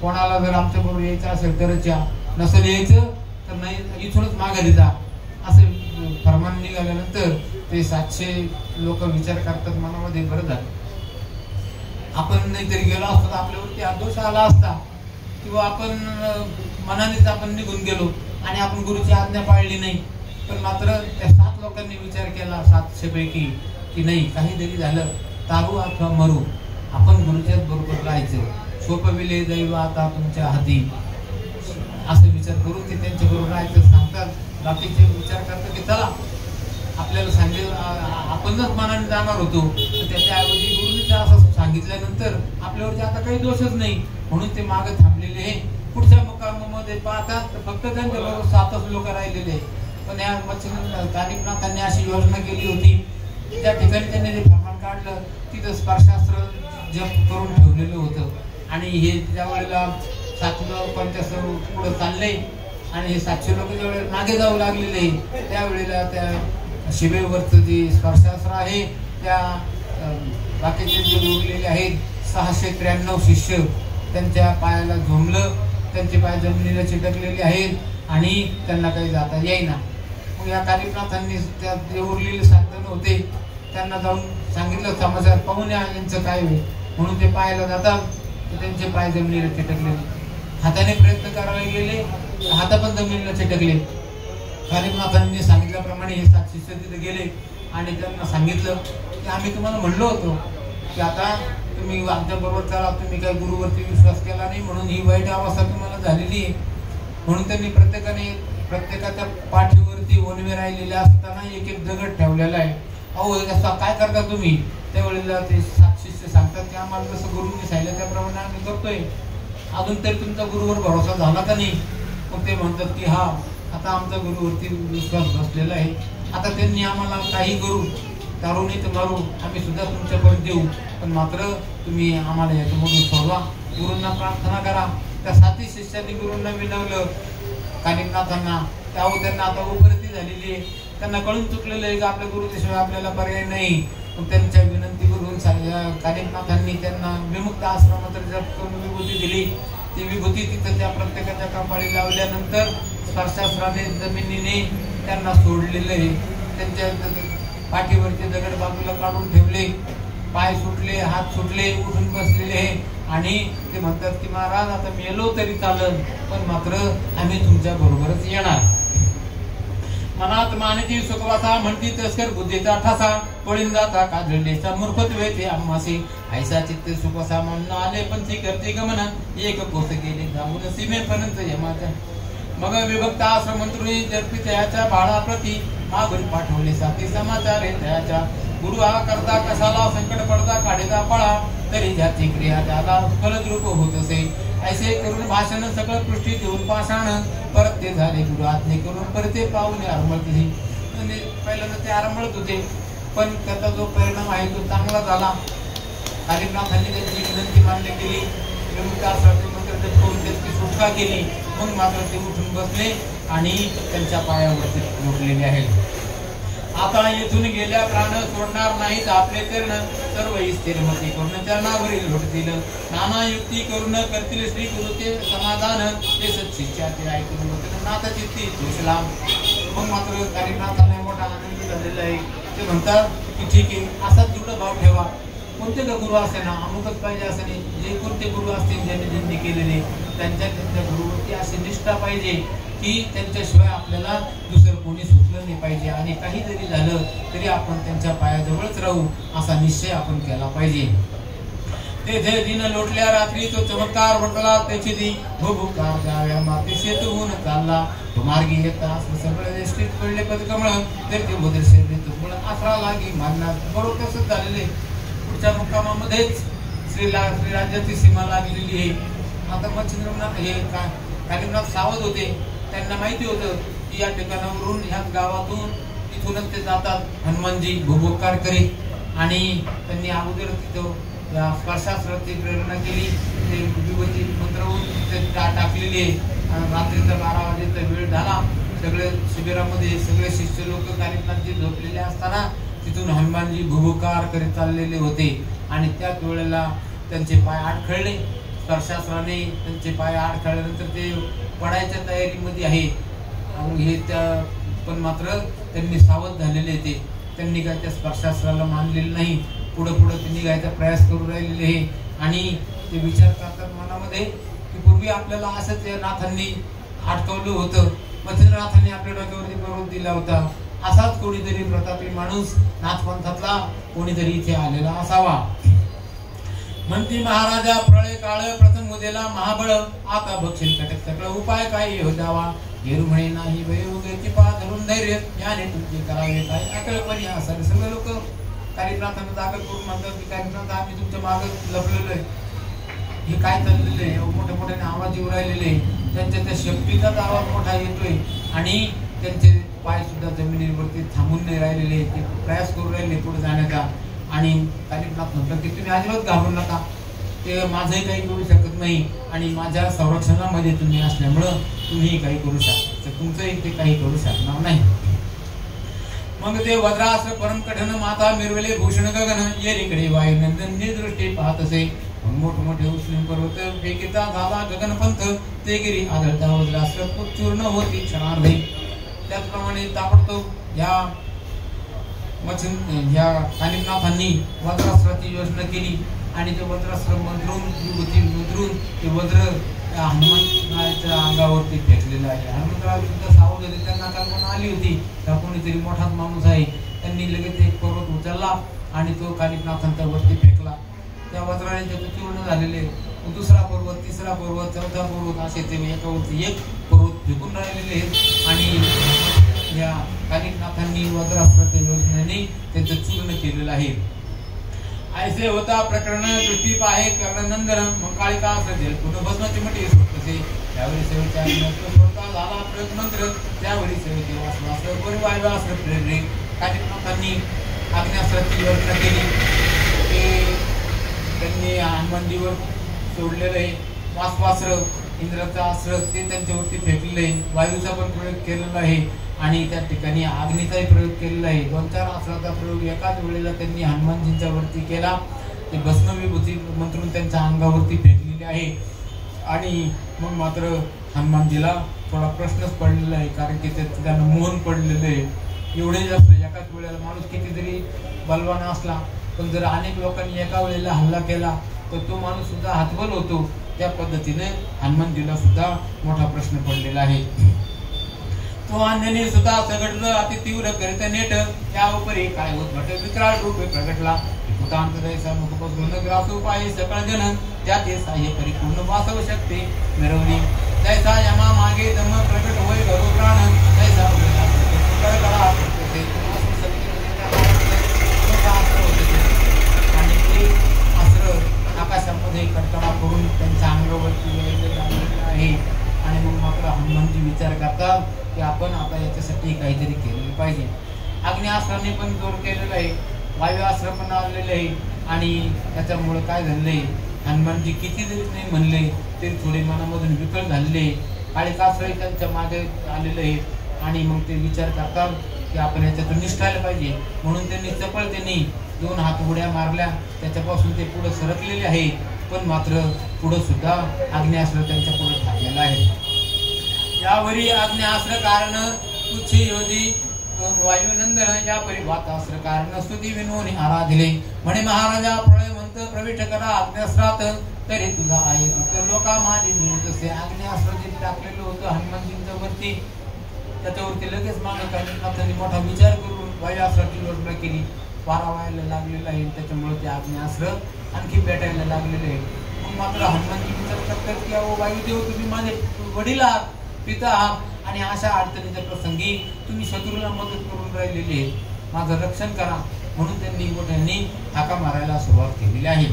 कोणाला जर आमच्या बरोबर यायचं असेल तरच या, नसेल यायचं तर नाही, इथूनच माघारी जा. असे फरमान निघाल्यानंतर ते 700 लोक विचार करतात मनामध्ये, बरं झालं आपण नाहीतरी गेलो असतो तर आपल्यावरती आदोष आला असता, किंवा आपण मनानेच आपण निघून गेलो आणि आपण गुरुची आज्ञा पाळली नाही. पण मात्र त्या 7 लोकांनी विचार केला 700 पैकी की नाही, काही जरी झालं तारू अथवा मरू, आपण गुरुच्याच बरोबर राहायचं, सोपविले दैव आता तुमच्या हाती, असं विचार करून ते त्यांच्या बरोबर राहायचं सांगतात. बाकीचे विचार करतात की चला आपल्याला सांगितलं, आपणच मनाने जाणार होतो, त्याच्याऐवजी गुरुजीचं असं सांगितल्यानंतर आपल्यावरती आता काही दोषच नाही म्हणून ते मागे थांबलेले आहे. पुढच्या मुकामामध्ये पाहतात तर फक्त त्यांच्या बरोबर 7च लोक राहिलेले. पण या कारिमनाथांनी अशी योजना केली होती ज्या ठिकाणी त्यांनी जे फरमान काढलं तिथं स्पर्शास्त्र जप करून ठेवलेलं होतं. आणि हे त्यावेळेला 7 लोकांच्या सर्व पुढे चालले आणि हे 700 लोक ज्यावेळेला मागे जाऊ लागलेले त्यावेळेला त्या शिबेवरचं जे स्पर्शास्त्र आहे त्या बाकीचे जे उरलेले आहेत 693 शिष्य त्यांच्या पायाला झोंबलं. त्यांचे पाय जमिनीला चिटकलेले आहेत आणि त्यांना काही जाता येईना. मग या कालिकनाथांनी त्या जे उरलेले 7 जण होते त्यांना जाऊन सांगितलं समाचार पाहून यांचं काय होईल. म्हणून ते पायाला जातात तर त्यांचे पाय जमिनीला चिटकले. हाताने प्रयत्न करायला गेले हात पण जमिनीला चिटकले. कालिकनाथांनी सांगितल्याप्रमाणे हे 7 शिष्य तिथे गेले आणि त्यांना सांगितलं की आम्ही तुम्हाला म्हणलो होतो की आता तुम्ही आमच्या बरोबर चला, तुम्ही काही गुरुवरती विश्वास केला नाही म्हणून ही वाईट अवस्था तुम्हाला झालेली आहे. म्हणून त्यांनी प्रत्येकाच्या पाठीवरती ओणवे राहिलेले असताना एक एक दगड ठेवलेला आहे. अहो असा काय करता तुम्ही. त्यावेळेला ते 7 शिष्य सांगतात की आम्हाला जसं गुरुंनी सांगितलं त्याप्रमाणे आम्ही करतोय. अजून तरी तुमचा गुरुवर भरोसा झाला का नाही. मग ते म्हणतात की हा आता आमचा गुरुवरती विश्वास बसलेला आहे. आता त्यांनी आम्हाला काही करू तारू नाही तर मारू आम्ही सुद्धा तुमच्यापर्यंत देऊ, पण मात्र तुम्ही आम्हाला याच्यामधून सोडवा. गुरूंना प्रार्थना करा. त्या 7 शिष्यांनी गुरूंना विनवलं कालिकनाथांना. त्यावर त्यांना आता उपरती झालेली आहे. त्यांना कळून चुकलेलं आहे की आपल्या गुरुशिवाय आपल्याला पर्याय नाही. मग त्यांच्या विनंती करून कालिकनाथांनी त्यांना विमुक्त आश्रमात विभूती दिली. ती विभूती तिथं त्या प्रत्येकाच्या कपाळी लावल्यानंतर स्पर्शास्त्राने जमिनीने त्यांना सोडलेलं आहे. त्यांच्या पाठीवरचे दगड बाजूला काढून ठेवले, पाय सुटले, हात सुटले, उठून बसलेले आणि ते म्हणतात की महाराज आता मेलो तरी चालत पण मात्र आम्ही तुमच्या बरोबरच येणार. मनात मानती सुखवासा म्हणती तस्कर बुद्धीचा ठसा पळून जाता काजळलेचा मूर्खत्वे ते आम्हासी ऐसा चित्त सुखवासा म्हणून आले पण ती करते गमन एक पोस गेले जाऊन सीमेपर्यंत यमाच्या. मग विभक्त आश्रमंत्री जपी त्याच्या बाळाप्रती मागून पाठवले 7 समाचार त्याच्या. गुरु हा करता कशाला संकट पडता काढेचा पळा तरी ज्याची क्रिया त्याला फलद रूप होत असे. ऐसे करून भाषण सगळं पृष्ठी देऊन पाषाण परत ते झाले गुरु आज्ञे करून परते पाहुणे आरंभते. पहिल्यांदा ते आरंभत होते पण त्याचा जो परिणाम आहे तो चांगला झाला. कालिकनाथांनी त्यांची विनंती मान्य केली. त्यांची सुटका केली. मग मात्र ते उठून बसले आणि त्यांच्या पायावरती लोटलेले आहेत. आता येथून गेल्या प्राण सोडणार नाहीत आपले चरण सर्व स्थिरमती करून चरणावरील लोटतील. नाना युक्ती करून करतील श्री गुरुचे समाधान ते सत्शिष्या ते ऐकून नाथ चित्ती तुषला. मग मात्र कालिकनाथांना मोठा आनंद झालेला आहे. ते म्हणतात की ठीक आहे असाच दृढ भाव ठेवा. कोणते गुरु असे ना अमुकच पाहिजे असं नाही. जे कोणते गुरु असतील ज्यांनी ज्यांनी केलेले त्यांच्या गुरुवरती अशी निष्ठा पाहिजे की त्यांच्याशिवाय आपल्याला दुसरं कोणी सुचलं नाही पाहिजे. आणि काही जरी झालं तरी आपण त्यांच्या पायाजवळच राहू असा निश्चय आपण केला पाहिजे. तेथे दिन लोटल्या रात्री तो चमत्कार वर्तला त्याची दी भूभुकार जाव्या माते सेतून चालला. तो मार्गी येता सगळे स्थित पडले पदकमळ तर ते बोधे शरीर आसरा लागी मारणार. बरोबर तसंच झालेले. पुढच्या मुक्कामामध्येच श्रीराज्याची सीमा लागलेली आहे. आता मच्छिंद्रनाथ हे कालिकनाथ सावध होते. त्यांना माहिती होतं की या ठिकाणावरून ह्याच गावातून इथूनच ते जातात हनुमानजी भूभुकार करीत. आणि त्यांनी अगोदर तिथं या स्पर्शास्त्राची प्रेरणा केली. ते विभूती मंत्रवून ते टाकलेली आहे. रात्रीचा 12 वाजेचा वेळ झाला. सगळे शिबिरामध्ये सगळे शिष्य लोक कालिकनाथजी झोपलेले असताना तिथून हनुमानजी भूभुकार करीत चाललेले होते. आणि त्याच वेळेला त्यांचे पाय आडखळले. स्पर्शास्त्राने त्यांचे पाय आडखळल्यानंतर ते पडायच्या तयारीमध्ये आहे. हे त्या पण मात्र त्यांनी सावध झालेले ते. त्यांनी काय त्या स्पर्शास्त्राला मानलेलं नाही. पुढे ते निघायचा प्रयास करू राहिलेले आहे. आणि ते विचार करतात मनामध्ये की पूर्वी आपल्याला असंच नाथांनी अटकवलं होतं. मच्छिंद्रनाथांनी आपल्या डोक्यावरती पर्वत दिला होता. असाच कोणीतरी प्रतापी माणूस नाथपंथातला कोणीतरी इथे आलेला असावा. म्हणती महाराजा प्रळय काळ प्रथम उदेला महाबळ आता बक्षील कटक सकळ उपाय काय हो द्यावा. हेरू म्हणे नाही वयोगेची पा धरून धैर्य याने तुमचे करावे काय अकल्पनी असावे. सगळे लोक कालिकनाथांना जागा करून म्हणतात की कालिकनाथ आम्ही तुमच्या मागे लपलेलो आहे. हे काय चाललेलं आहे. मोठ्या मोठ्याने आवाज येऊ राहिलेले. त्यांच्या त्या शक्तीचाच आवाज मोठा येतोय आणि त्यांचे पाय सुद्धा जमिनीवरती थांबून नाही राहिलेले, ते प्रयास करू राहिले पुढे जाण्याचा. आणि कालिकनाथ म्हटलं की तुम्ही अजिबात घाबरू नका, ते माझंही काही करू शकत नाही आणि माझ्या संरक्षणामध्ये तुम्ही असल्यामुळं तुम्ही काही करू शकता, तुमचंही ते काही करू शकणार नाही. मग ते वज्रास्त्र परम कठन माता मिरवले भूषण गगन, येरीकडे वायुनंदन निर्दृष्टी पाहत असे. मोठमोठे उचलून पर्वत वेगिता झाला गगनपंथ, ते गिरी आदळता वज्रास्त्र चूर्ण होती क्षणार्धे. त्याचप्रमाणे ताबडतोब ह्या कालिकनाथांनी वज्रास्त्राची योजना केली आणि ते वज्रास्त्र मंत्रून ते वज्र हनुमंताच्या अंगावरती फेकलेलं आहे. हनुमंतराव सुद्धा सावध होते, त्यांना कल्पना आली होती का कोणीतरी मोठाच माणूस आहे. त्यांनी लगेच एक पर्वत उचलला आणि तो कालिकनाथांच्या वरती फेकला. त्या वज्राने त्याचे चूर्ण झालेले दुसरा पर्वत, तिसरा पर्वत, चौथा पर्वत असे ते एकावरती एक पर्वत फेकून राहिलेले आणि या कालिकनाथांनी वज्रास्त्राच्या योजनेने त्याचं चूर्ण केलेलं आहे. ऐसे होता प्रकरण दृष्टी पाहे कर्णनंदन, मग कालिका असेल पुन्हा भस्माची मठी सोडतसे. त्यावेळी सेवेच्या स्वतः झाला प्रयोग मंत्र, त्यावेळी सेवेचे वासवास परिवार प्रेरणे. कालिकनाथांनी आग्नेयास्त्राची योजना केली, त्यांनी हनुमानजीवर सोडलेलं आहे. वासवास्त्र इंद्राचं अस्त्र ते त्यांच्यावरती फेकलेलं आहे. वायूचा पण प्रयोग केलेला आहे आणि त्या ठिकाणी अग्नीचाही प्रयोग केलेला आहे. 2-4 अस्त्राचा प्रयोग एकाच वेळेला त्यांनी हनुमानजींच्या वरती केला. ते भस्मविभूती मंत्रून त्यांच्या अंगावरती फेकलेले आहे. आणि मग मात्र हनुमानजीला थोडा प्रश्नच पडलेला आहे, कारण की त्यांना मोहन पडलेलं आहे. एवढे जास्त एकाच वेळेला माणूस कितीतरी बलवान असला पण जर अनेक लोकांनी एका वेळेला हल्ला केला तर तो माणूस सुद्धा हातबल होतो. त्या पद्धतीने हनुमानजीला सुद्धा मोठा प्रश्न पडलेला आहे. तो अन्याने सुद्धा सगळं अति तीव्र करीत नेट, त्या उपरी काय होत घट विक्राळ रूप प्रगटला. भूतांतदैसा मुखपसून ग्रासू पायी सकळ जन, त्या ते साह्य परिपूर्ण वासव शक्ती मिरवली. जैसा यमा मागे दम प्रगट होय घरो प्राण, तैसा आणि ते अस्त्र आकाशामध्ये कडकडा करून त्यांच्या अंगावरती आहे. आणि मग मात्र हनुमानजी विचार करतात की आपण आता याच्यासाठी काहीतरी केलेलं पाहिजे. अग्निअस्त्राने पण जोर केलेला आहे, वायुअस्त्र पण आलेलं आहे. आणि त्याच्यामुळे काय झालंय, हनुमानजी किती जरी नाही म्हणले तरी थोडे मनामधून विकल झालेले. कालिकास्त्र त्यांच्या मागे आलेलं आहे आणि मग ते विचार करतात की आपण याच्यातून निष्ठायला पाहिजे. म्हणून त्यांनी चपळतेने 2 हात उड्या मारल्या, त्याच्यापासून ते पुढे सरकलेले आहे. पण मात्र पुढे सुद्धा आग्नेयास्त्र त्यांच्या पुढे थांबलेलं आहे. यावरी आग्नेयास्त्र कारण तुच्छ योजी वायुनंदन, या परिभातास्त्र कारण स्तुती विनोनी आराधिले. म्हणे महाराजा प्रळय म्हणत प्रविष्ट करा आग्नेयास्त्रात, तरी तुझा आहे तर लोका माझी मिळत असे. आग्नेयास्त्र जे टाकलेलं होतं हनुमानजींच्या वरती, त्याच्यावरती लगेच मागं कालिकनाथांनी मोठा विचार करून वायुअस्त्राची योजना केली. वारा व्हायला लागलेला आहे, त्याच्यामुळे ते आग्नेयास्त्र आणखी पेटायला लागलेले आहे. मग मात्र हनुमानजी विचार करतात की अहो वायुदेव, तुम्ही माझे वडील आहात, पिता आहात आणि अशा अडचणीच्या प्रसंगी तुम्ही शत्रूला मदत करून राहिलेले, माझं रक्षण करा. म्हणून त्यांनी मोठ्यांनी हाका मारायला सुरुवात केलेली आहे.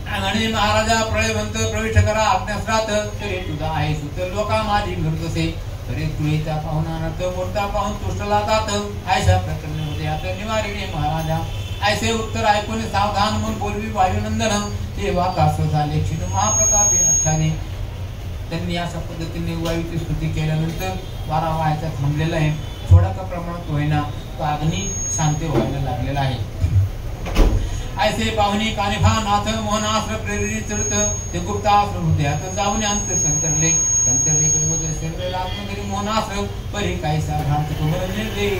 आणि महाराजा प्रळय म्हणत प्रविष्ट करा आग्नेयास्त्रात, तरी तुझा आहे सुत लोका माझी मिळत असे. तरी तुळीचा पाहुणा मोठा पाहून तुष्टला जात, आयशा प्रकरण होते आता निवारिणे महाराजा. ऐसे उत्तर ऐकून सावधान म्हणून बोलवी वायुनंदन, ते वाकास झाले क्षीण महाप्रतापी आख्याने. त्यांनी अशा पद्धतीने वायूची स्तुती केल्यानंतर वारा वाहायचा थांबलेला आहे. थोड्या का प्रमाणात होईना तो अग्नी शांत व्हायला लागलेला आहे. ऐसे पाहुणी कानिफा नाथ मोहनास्त्र प्रेरित चढत, ते गुप्तास्त्र हृदयात जाऊन अंत संतरले. आत्मगिरी मोहनास्त्र परी काही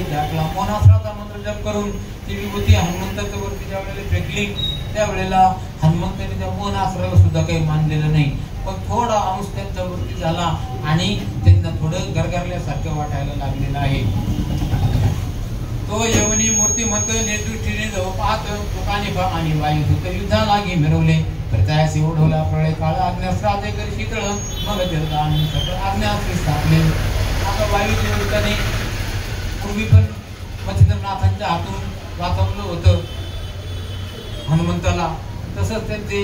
दाखला. मोहनास्त्राचा मंत्र जप करून ती विभूती हनुमंताच्या वरती ज्या वेळेला फेकली, त्यावेळेला हनुमंताने त्या मोहनास्त्राला सुद्धा काही मानलेलं नाही. पण थोडा अंश त्यांच्या वरती झाला आणि त्यांना थोडं गरगरल्यासारखं वाटायला लागलेलं आहे. तो यवनी मूर्तिमंत नेदृष्टीने जवळ पाहत तुकानिफा आणि वायुदूत युद्धा लागी मिरवले. प्रत्याशी ओढवला प्रळय काळ आग्नेयास्त्राचे कर शीतळ, मग आणि सकळ आग्नेयास्त्र स्थापले. आता वायुदेवताने पूर्वी पण मच्छिंद्रनाथांच्या हातून वाचवलं होतं हनुमंताला, तसंच त्यांचे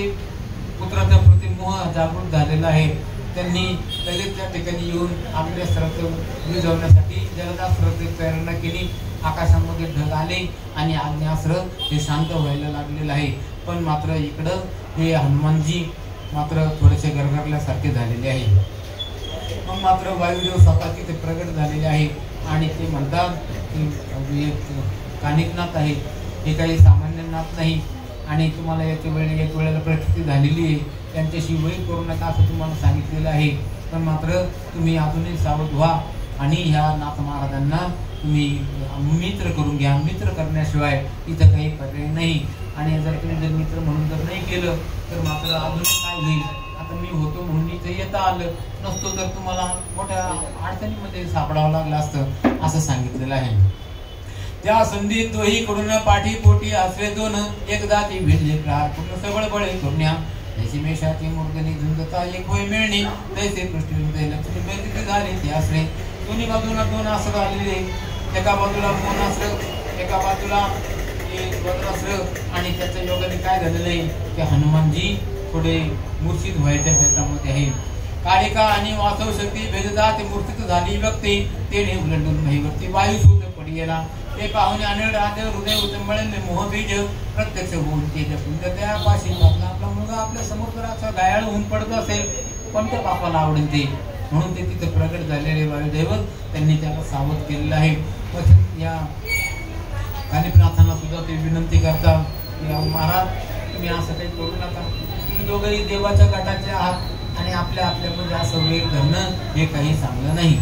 पुत्राच्या प्रति मोह जागृत झालेला आहे. त्यांनी लगेच त्या ठिकाणी येऊन आपल्या स्रोत विझवण्यासाठी जलदार स्रोत प्रेरणा केली. आकाशामध्ये ढग आले आणि आग्नेयास्त्र हे शांत व्हायला लागलेलं आहे. पण मात्र इकडं हे हनुमानजी मात्र थोडेसे गरगरल्यासारखे झालेले आहे. मग मात्र वायुदेव स्वतः तिथे प्रगट झालेले आहे आणि ते म्हणतात की कानिकनाथ आहे, हे काही सामान्य नाथ नाही आणि तुम्हाला याच्या एक वेळेला प्रचिती झालेली आहे, त्यांच्याशी वैर करू नका असं तुम्हाला सांगितलेलं आहे. पण मात्र तुम्ही अजूनही सावध व्हा आणि ह्या नाथ महाराजांना तुम्ही मित्र करून घ्या. मित्र करण्याशिवाय इथं काही पर्याय नाही. आणि जर तुम्ही जर मित्र म्हणून जर नाही केलं तर मात्र अजून काय होईल. आता मी होतो म्हणून इथं येता आलं नसतो तर तुम्हाला मोठ्या अडचणीमध्ये सापडावं लागलं असतं असं सांगितलेलं आहे. त्या संधीत दोहीकडून पाठी पोटी असले दोन, एकदा ती भिडले प्रहार पूर्ण सबळ बळे करुण्या, जैसी मेषाची मूर्धनी झुंजता एक होय मिळणे, तैसे पृष्ठे लक्ष्मी बेदित झाले ते आसरे. दोन्ही बाजूला दोन अस्त्र आलेले, एका बाजूला दोन अस्त्र, एका बाजूला एक वज्रास्त्र. आणि त्याच्या योगाने काय झालेलं आहे की हनुमानजी थोडे मूर्छित व्हायच्या बेतामध्ये आहे. कालिका आणि वास्तव शक्ती भेदता ते मूर्छित झाली व्यक्ती, तेने उलटून महिवरती वायू सूत पडी गेला. ते पाहुणे अनिळ राहते हृदय उचंबळले मोहबीज, प्रत्यक्ष होऊन तेज त्या पाशी आपला मुलगा आपल्या समोर गायाळ होऊन पडत असेल पण त्या बापाला आवडेल ते, म्हणून ते तिथे प्रगट झालेले वायुदेवत त्यांनी त्याला सावध केलेलं आहे. या कानिपनाथांना सुद्धा ते विनंती करतात की महाराज तुम्ही असं काही करू नका, तुम्ही दोघंही देवाच्या गटाचे आहात आणि आपल्या आपल्यामध्ये असं वेळ धरणं हे काही चांगलं नाही.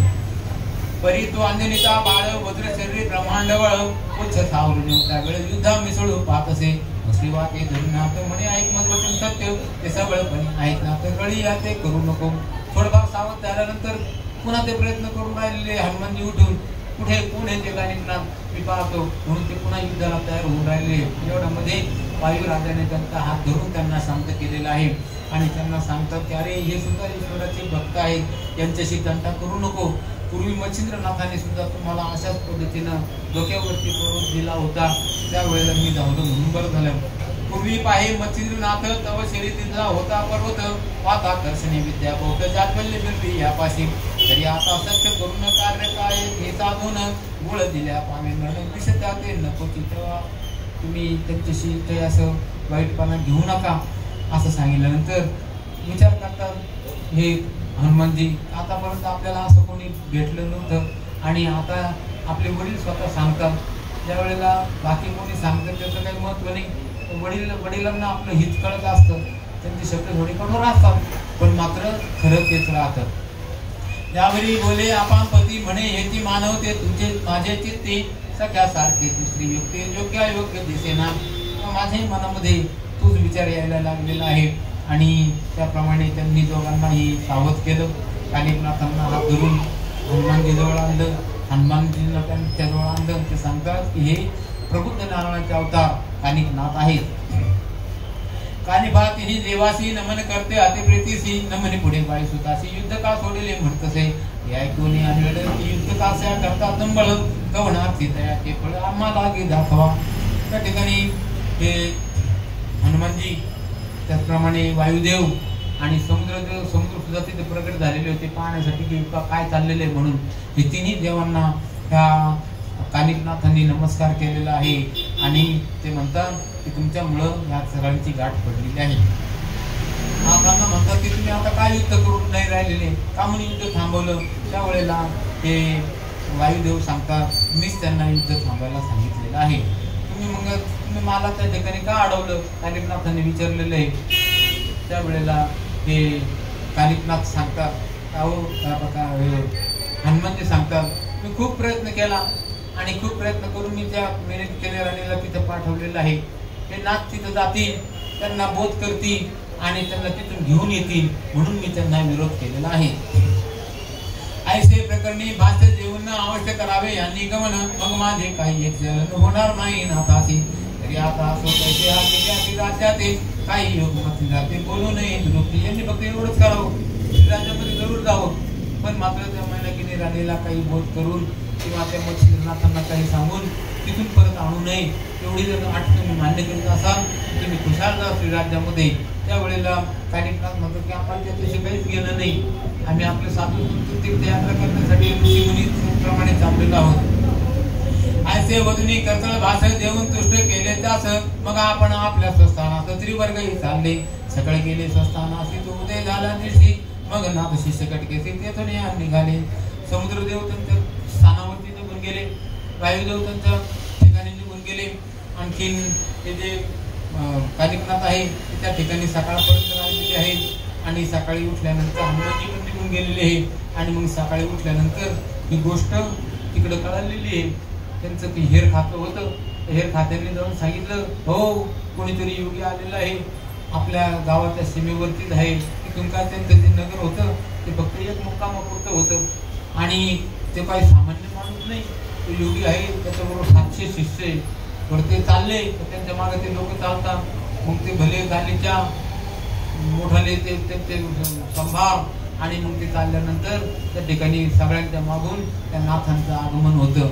परी तो अंजनीचा बाळ वज्र शरीर ब्रह्मांडवळ उच्च सावरून त्या वेळेस युद्धा मिसळू पाहत असे. श्रीवाते धरणात म्हणे ऐक मत वचन सत्य ते सबळपणे ऐक ना तर गळी या ते करू नको. थोडंफार सावध झाल्यानंतर पुन्हा ते प्रयत्न करून राहिलेले हनुमानजी उठून कुठे कोण आहे ते कानिकनाथ मी पाहतो म्हणून ते पुन्हा युद्धाला तयार होऊन राहिले. एवढ्यामध्ये वायुराजाने त्यांचा हात धरून त्यांना शांत केलेला आहे आणि त्यांना सांगतात की अरे हे सुद्धा ईश्वराचे भक्त आहेत, यांच्याशी तंटा करू नको. पूर्वी मच्छिंद्रनाथाने सुद्धा तुम्हाला अशाच पद्धतीनं डोक्यावरती करून दिला होता, त्यावेळेला मी धावलो म्हणून बरं झालं. पूर्वी पाहे मच्छिंद्रनाथ तव शरीराचा होता पर्वत, पाता कर्षणी विद्या बौद्ध जातवल्य बिरबी यापाशी. तरी आता सत्य करून कार्य काय हे साधून गुळ दिल्या पामे मरण दिसत्या ते नकोची, तेव्हा तुम्ही त्यांच्याशी ते असं वाईटपणा घेऊ नका असं सांगितल्यानंतर विचार करतात हे हनुमानजी आतापर्यंत आपल्याला असं कोणी भेटलं नव्हतं आणि आता आपले वडील स्वतः सांगतात. ज्यावेळेला बाकी कोणी सांगतात त्याचं काही महत्त्व नाही, वडिलांना आपलं हित कळत असतं, त्यांची शब्द थोडी कठोर असतात पण मात्र खरं तेच राहतं. यावेळी बोले आपण पती म्हणे हेती मानव ते तुझे माझे चित्ते सख्यासारखे दुसरी व्यक्ती योग्य अयोग्य दिसेना. माझ्याही मनामध्ये तोच विचार यायला लागलेला आहे आणि त्याप्रमाणे त्यांनी दोघांनाही सावध केलं. कानिकनाथांना हात धरून हनुमानजीजवळ आणलं, हनुमानजींना त्यांच्याजवळ आणलं. ते सांगतात की हे प्रबुद्ध नारायणाचे अवतार कानिकनाथ आहेत. कानिभा तिन्ही देवासी नमन करते अतिप्रीतीसी, नमने पुढे वायुसुतासी युद्ध का सोडले म्हणतसे. हे ऐकून युद्ध कास्या करता दंबळ कवणार सीतया ते फळ आम्हाला गे दाखवा. त्या ठिकाणी हे हनुमानजी त्याचप्रमाणे वायुदेव आणि समुद्र सुद्धा तिथे प्रकट झालेले होते पाहण्यासाठी की काय चाललेले म्हणून. हे तिन्ही देवांना ह्या कानिकनाथांनी नमस्कार केलेला आहे आणि ते म्हणतात की तुमच्यामुळं या सगळ्यांची गाठ पडलेली आहे. नाथांना म्हणतात की तुम्ही आता काय युद्ध करून नाही राहिलेले, का म्हणून युद्ध थांबवलं. त्यावेळेला हे वायुदेव सांगतात मीच त्यांना युद्ध थांबायला सांगितलेलं आहे, तुम्ही मला त्या ठिकाणी का अडवलं कानिकनाथांनी विचारलेलं आहे. त्यावेळेला हे कानिकनाथ सांगतात हनुमानजी सांगतात मी खूप प्रयत्न केला आणि खूप प्रयत्न करून मी त्या मेहनत केल्या राणीला तिथं पाठवलेलं आहे. ते नाथ तिथं जातील, त्यांना बोध करतील आणि त्यांना तिथून घेऊन येतील म्हणून मी त्यांना विरोध केलेला आहे. ऐसे प्रकरणी भाष्य जेवण अवश्य करावे यांनी गमन, मग माझे काही एक होणार नाही नाथासी. तरी आता राज्यात काही योग जाते बोलू नये दुरुक्ती यांनी फक्त एवढंच करावं, राज्यामध्ये जरूर जावं पण मात्र त्या मैनाकीने राणीला काही बोध करून किंवा त्या मच्छिंद्रनाथांना काही सांगून तिथून परत आणू नये, एवढी जर अट तुम्ही मान्य करीत असाल तुम्ही खुशाल जा श्रीराज्यामध्ये. त्यावेळेला कानिफनाथ म्हणतो की आम्हाला त्याच्याशी काहीच घेणं नाही, आम्ही आपले साधू तीर्थयात्रा करण्यासाठी ऋषीमुनीप्रमाणे चाललेलो आहोत. ऐसे वदनी कर्तळ भाषण देऊन तुष्ट केले त्यास मग आपण आपल्या स्वस्थानात त्रिवर्गही चालले. सकाळी गेले स्वस्थानासी तो उदय झाला दिवशी मग नाथ शिष्य कटकेसी तेथून निघाले. समुद्रदेव त्यांच्या स्थानावरती निघून गेले, वायुदेव त्यांच्या ठिकाणी निघून गेले. आणखीन ते जे कानिफनाथ आहे त्या ठिकाणी सकाळपर्यंत राहिलेले आहेत आणि सकाळी उठल्यानंतर हनुमानजी पण निघून गेलेले आहे. आणि मग सकाळी उठल्यानंतर ही गोष्ट तिकडे कळलेली आहे. त्यांचं ते हेर खातं होतं, हेर खात्याने जाऊन सांगितलं हो कोणीतरी योगी आलेला आहे आपल्या गावाच्या सीमेवरतीच आहे. तिथून काय त्यांचं जे नगर होतं ते फक्त एक मुक्कामापुरतं होतं आणि ते काही सामान्य माणूस नाही, तो योगी आहे. त्याच्याबरोबर 700 शिष्य वर ते चालले, त्यांच्या मागे ते लोक चालतात. मग ते भले गालीच्या मोठाले ते संभाळ आणि मग ते चालल्यानंतर त्या ठिकाणी सगळ्यांच्या मागून त्या नाथांचं आगमन होतं.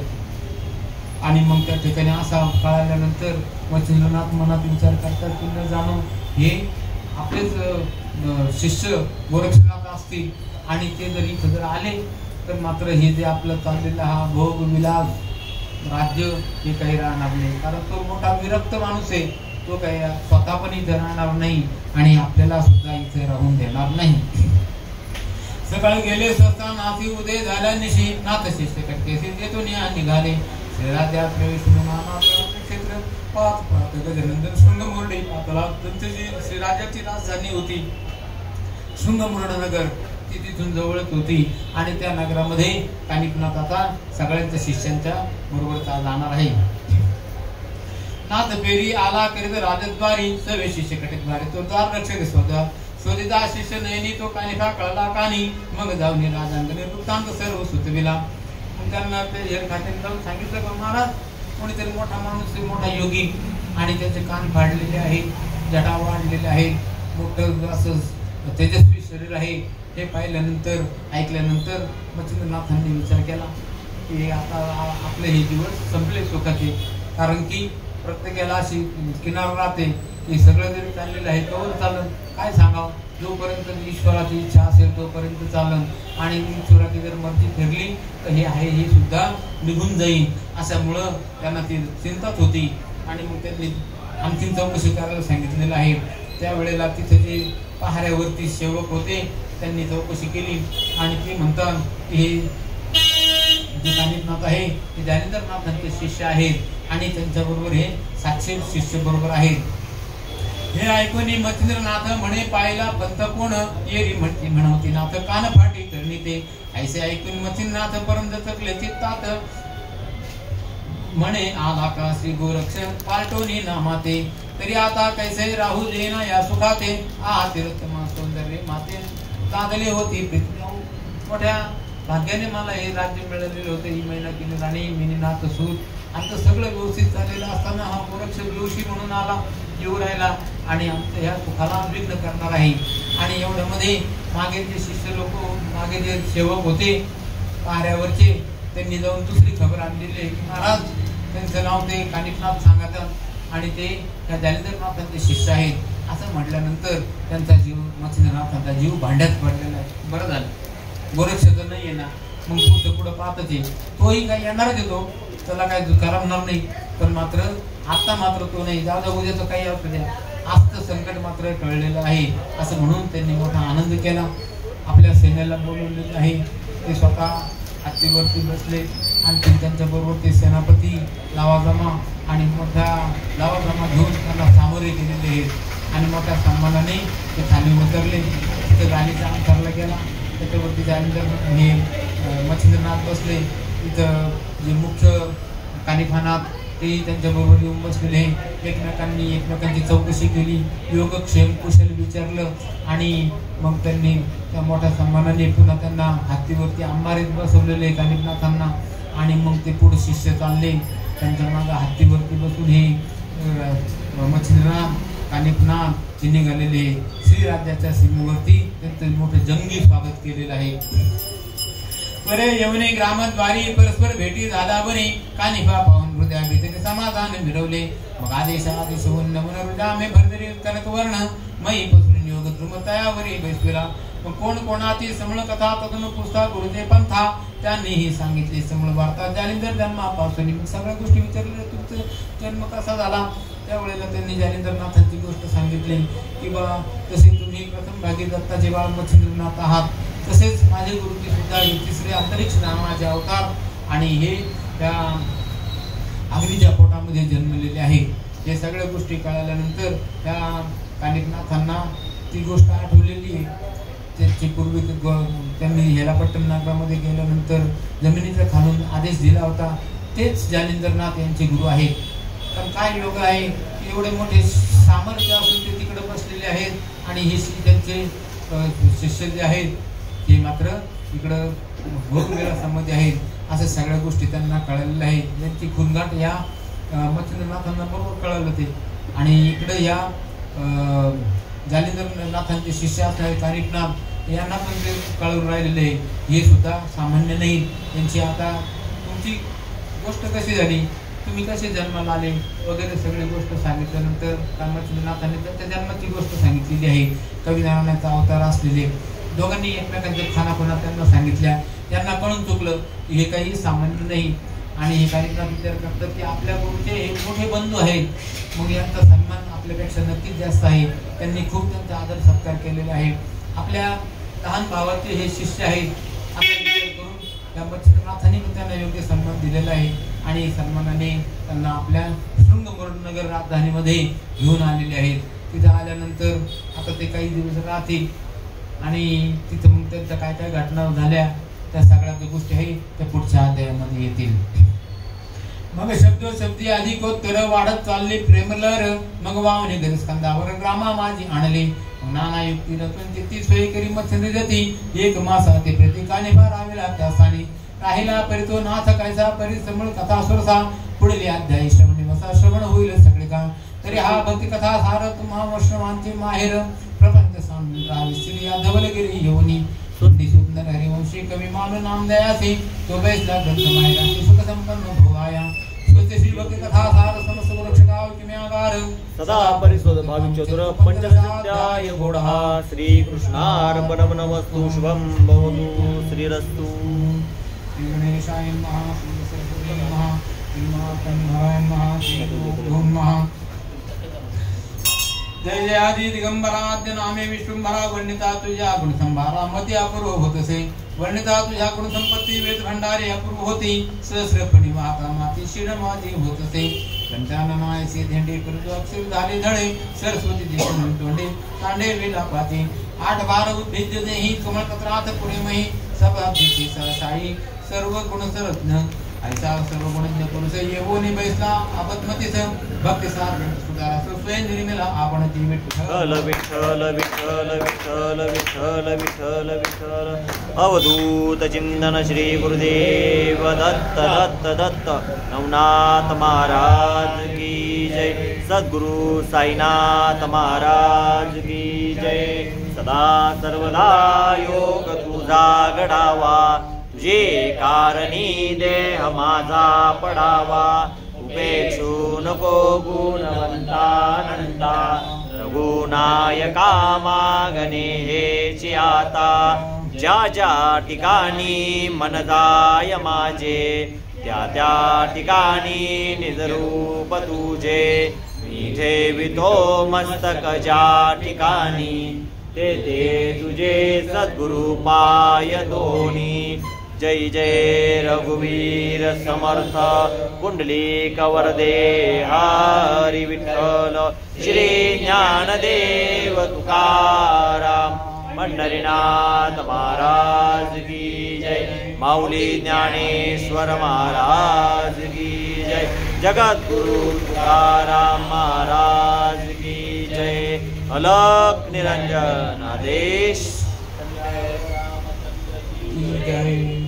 आणि मग त्या ठिकाणी असा कळाल्यानंतर मच्छिंद्रनाथ मनात विचार करतात की न जाणो हे आपलेच शिष्य गोरक्षनाथ असतील आणि ते जर इथं जर आले तर मात्र हे जे आपलं चाललेलं हा भोग विलास राज्य हे काही राहणार नाही. कारण तो मोठा विरक्त माणूस आहे, तो काही स्वतः पण इथे राहणार नाही आणि आपल्याला सुद्धा इथे राहून देणार नाही. सकाळी गेले स्वस्थानासी उदय झाल्या निशी नाथ शिष्य कटकेसी तेथून निघाले. श्रीराज्यात प्रवेश क्षेत्र 5 गजनंदन शृंगमुरडी आपला त्यांची जी श्रीराज्याची राजधानी होती शृंगमुरड नगर ती तिथून जवळच होती. आणि त्या नगरामध्ये कानिफनाथ आता सगळ्यांच्या शिष्यांच्या बरोबर जाणार आहे. नाथ पेरी आला करीत राजद्वारी सवे शिष्य कटिद्वारी तो द्वार रक्षक शोधिता शिष्य नयनी तो कानिफा कळला कानी मग जाऊन राजांगणे वृत्तांत सर्व सुचविला. त्यांना ते हेर खात्याने जाऊन सांगितलं की महाराज कोणीतरी मोठा माणूस मोठा योगी आणि त्याचे कान फाडलेले आहेत, जटा वाढलेले आहेत, मोठं असं तेजस्वी शरीर आहे. हे पाहिल्यानंतर ऐकल्यानंतर मच्छिंद्रनाथांनी विचार केला की आता आपले हे दिवस संपले सुखाचे. कारण की प्रत्येकाला अशी किनार राहते की सगळं जरी चाललेलं आहे कवर चालन, काय सांगावं, जोपर्यंत ईश्वराची इच्छा असेल तोपर्यंत चालन आणि ईश्वराची जर मर्जी फिरली तर हे आहे हे सुद्धा निघून जाईल. अशामुळं त्यांना ती चिंताच होती. आणि मग त्यांनी आणखीन चौकशी करायला सांगितलेलं आहे. त्यावेळेला तिथे जे पहाऱ्यावरती सेवक होते त्यांनी चौकशी केली आणि ते म्हणतात की हे जे कानिफनाथ आहे ते ज्ञानेंद्रनाथांचे शिष्य आहेत आणि त्यांच्याबरोबर हे 700 शिष्य बरोबर आहेत. हे ऐकून मच्छिंद्रनाथ म्हणे पाहिला पंत कोण येरी म्हणती म्हणवती नाथ कान फाटी करणी ते. ऐसे ऐकून मच्छिंद्रनाथ परम दचकले चित्तात म्हणे आला का श्री गोरक्षण पालटोनी नामाते. तरी आता कैसे राहू देना या सुखाते आ तीर्थमा सौंदर्य माते. कागले होती मोठ्या भाग्याने मला हे राज्य मिळालेले होते. ही महिना किनी राणी मिनीनाथ सूत आमचं सगळं व्यवस्थित झालेलं असताना हा गोरक्ष जोशी म्हणून आला येऊ राहिला आणि आमचं ह्या सुखाला विघ्न करणार आहे. आणि एवढ्यामध्ये मागे जे शिष्य लोक मागे जे सेवक होते पहाऱ्यावरचे त्यांनी जाऊन दुसरी खबर आणलेली आहे की महाराज त्यांचं नाव ते कानिफनाथ सांगतात आणि ते त्या ज्ञानेंद्रनाथांचे शिष्य आहेत असं म्हटल्यानंतर त्यांचा जीव मच्छिंद्रनाथांचा जीव भांड्यात पडलेला आहे. बरं झालं गोरक्ष तर नाही येणार, मग पुढचं पुढं पाहतच आहे. तोही काय येणारच येतो, त्याला काय करमणार नाही. पण मात्र आता मात्र तो नाही, जाऊ उद्याचं काही असू द्या, आजचं संकट मात्र टळलेलं आहे असं म्हणून त्यांनी मोठा आनंद केला. आपल्या सेनेला बोलवलेलं आहे. ते स्वतः हत्तीवरती बसले आणि त्यांच्याबरोबर ते सेनापती लावाजमा आणि मोठ्या लावाजमा घेऊन त्यांना सामोरे गेलेले आहेत आणि मोठ्या सन्मानाने ते खाली उतरले. तिथे गाडीचा अंतरला गेला. त्याच्यावरती त्यानंतर हे मच्छिंद्रनाथ बसले. तिथं जे मुख्य कानिफनाथ तेही त्यांच्याबरोबर येऊन बसलेले. एकमेकांची चौकशी केली, योगक्षेम कुशल विचारलं आणि मग त्यांनी त्या मोठ्या सन्मानाने पुन्हा त्यांना हत्तीवरती अंबारीत बसवलेले कानिफनाथांना. आणि मग ते पुढे शिष्य चालले त्यांच्या मागं हत्तीवरती बसून हे मच्छिंद्रनाथ कानिफनाथ हे निघालेले श्रीराज्याच्या सीमेवरती त्यांचं मोठं जंगी स्वागत केलेलं आहे. त्वरे येऊने ग्रामद्वारी परस्पर भेटी झाला बरी कानिफा पाहून हृदया भीतीने समाधान मिळवले मग आदेश होऊन नमुन रुजामे भरदरी कनक वर्ण मई पसरून योग द्रुमतयावरी बैसविला मग कोण कोणाची समळ कथा तदन पुस्तक गुरुचे पंथा त्यांनीही सांगितले समळ वार्ता जालिंदर जन्मापासून मग सगळ्या गोष्टी विचारल्या तुमचा जन्म कसा झाला त्यावेळेला त्यांनी जालिंदरनाथांची गोष्ट सांगितली की बा तसे तुम्ही प्रथम भागी दत्ताचे बाळ मच्छिंद्रनाथ आहात तसेच माझे गुरुजी सुद्धा हे तिसरे अंतरिक्ष नामाचे अवतार आणि हे त्या अग्नीच्या पोटामध्ये जन्मलेले आहे हे सगळ्या गोष्टी कळाल्यानंतर त्या कानिकनाथांना ती गोष्ट आठवलेली आहे त्याची पूर्वी त्यांनी हेलापट्टण नगरामध्ये गेल्यानंतर जमिनीचा खालून आदेश दिला होता तेच जालिंदरनाथ यांचे गुरु आहेत पण काय योग आहे एवढे मोठे सामर्थ्य असून ते तिकडे बसलेले आहेत आणि हे त्यांचे शिष्य जे आहेत ते मात्र इकडं भोगवेळामध्ये आहेत असं सगळ्या गोष्टी त्यांना कळलेल्या आहेत त्यांची खुणगाठ या मच्छिंद्रनाथांना बरोबर कळलं ते आणि इकडे या जालिंदरनाथांचे शिष्य असणारे कानिकनाथ यांना पण ते कळून राहिलेले आहे हे सुद्धा सामान्य नाही त्यांची आता तुमची गोष्ट कशी झाली तुम्ही कसे जन्माला आले वगैरे सगळी गोष्ट सांगितल्यानंतर मच्छिंद्रनाथांनी त्यांच्या जन्माची गोष्ट सांगितलेली आहे कवी नारायणाचा अवतार असलेले दोघांनी एकमेकांच्या खानाखुणा त्यांना सांगितल्या त्यांना कळून चुकलं की हे काही सामान्य नाही आणि हे कानिकनाथ विचार करतात की आपल्या गुरुचे हे मोठे बंधू आहेत मग यांचा सन्मान आपल्यापेक्षा नक्कीच जास्त आहे त्यांनी खूप त्यांचा आदर सत्कार केलेला आहे आपल्या लहान भावाचे हे शिष्य आहेत असा विचार करून त्या मच्छिंद्रनाथांनी पण त्यांना योग्य सन्मान दिलेला आहे आणि सन्मानाने त्यांना आपल्या शृंगनगर राजधानीमध्ये घेऊन आलेले आहेत तिथे आल्यानंतर आता ते काही दिवस राहतील आणि तिथं मग त्यांच्या काय काय घटना झाल्या त्या सगळ्या गोष्टी आहेत त्या पुढच्या अध्यायामध्ये येतील मग शब्दी अधिकोत्तर वाढत चालले प्रेमलर मग वावने गरस्कंदावर ग्रामा माझी आणले नाना युक्ती रचून ती सोयी करी मच्छिंद्र जाती एक मासा ते प्रतीकाने भरावेला त्यासाने राहिला परितो नाथ कायचा परिसमळ कथा सुरसा पुढील अध्याय श्रवणी वसा श्रवण होईल सगळे का तरी हा भक्ती कथा सार तुम्हा वर्षमांचे माहेर प्रपंच सांगून श्री धवलगिरी योनी सुंदी सुंदर हरिवंशी कवी मानू नाम दयासी तो बैसला ग्रंथ मायराशी सुख संपन्न भोगाया स्वच्छ श्री भक्ती कथा सार समस्त वृक्षगाव किम्यागार सदा परिशोध भाविक चतुर पंचसत्याय घोडा श्री कृष्णार्पणमस्तु शुभम भवतु श्रीरस्तु श्री गणेशाय नमः श्री सरस्वती नमः श्री महातन्महाय नमः श्री गुरुभ्यो नमः जय जय आदि दिगंबराद्य नामे विश्वंभरा वर्णिता तुझ्या गुण संभारा मती अपूर्व होतसे वर्णिता तुझ्या गुण संपत्ती वेद भंडारी अपूर्व होती सहस्रपणी वाहता माती शिड माझी होतसे पंचाननायसे धेंडे करतो अक्षर झाले धडे सरस्वती देशून तोंडे कांडे वेला पाती 8-12 उद्भिद्य देही कमळ पत्रात पुढे मही सब अभ्यसी सहसाई सर्व गुण सरत्न ऐसा सर्व गुणज्ञ पुरुष येवोनी बैसला आपत्मतीस भक्ती सार सुधारा स्वयं निर्मिला आपण ती विठ्ठल विठ्ठल विठ्ठल विठ्ठल विठ्ठल विठ्ठल विठ्ठल अवधूत चिंतन श्री गुरुदेव दत्त दत्त दत्त नवनाथ महाराज की जय सद्गुरु साईनाथ महाराज की जय सदा सर्वदा योग तुझा घडावा जे कारणी देह माझा पडावा उपेक्षू नको गुणवंतानंता रघुनायका मागणे हेची आता ज्या ज्या ठिकाणी मन जाय माझे त्या त्या ठिकाणी निजरूप तुझे मी ठेवितो मस्तक ज्या ठिकाणी ते तुझे सद्गुरु पाय दोनी जय जय रघुवीर समर्थ पुंडलिक वरदे हरी विठ्ठल श्री ज्ञानदेव तुकाराम पंढरीनाथ महाराज की जय माऊली ज्ञानेश्वर महाराज की जय जगद्गुरु तुकाराम महाराज की जय अलख निरंजन आदेश जय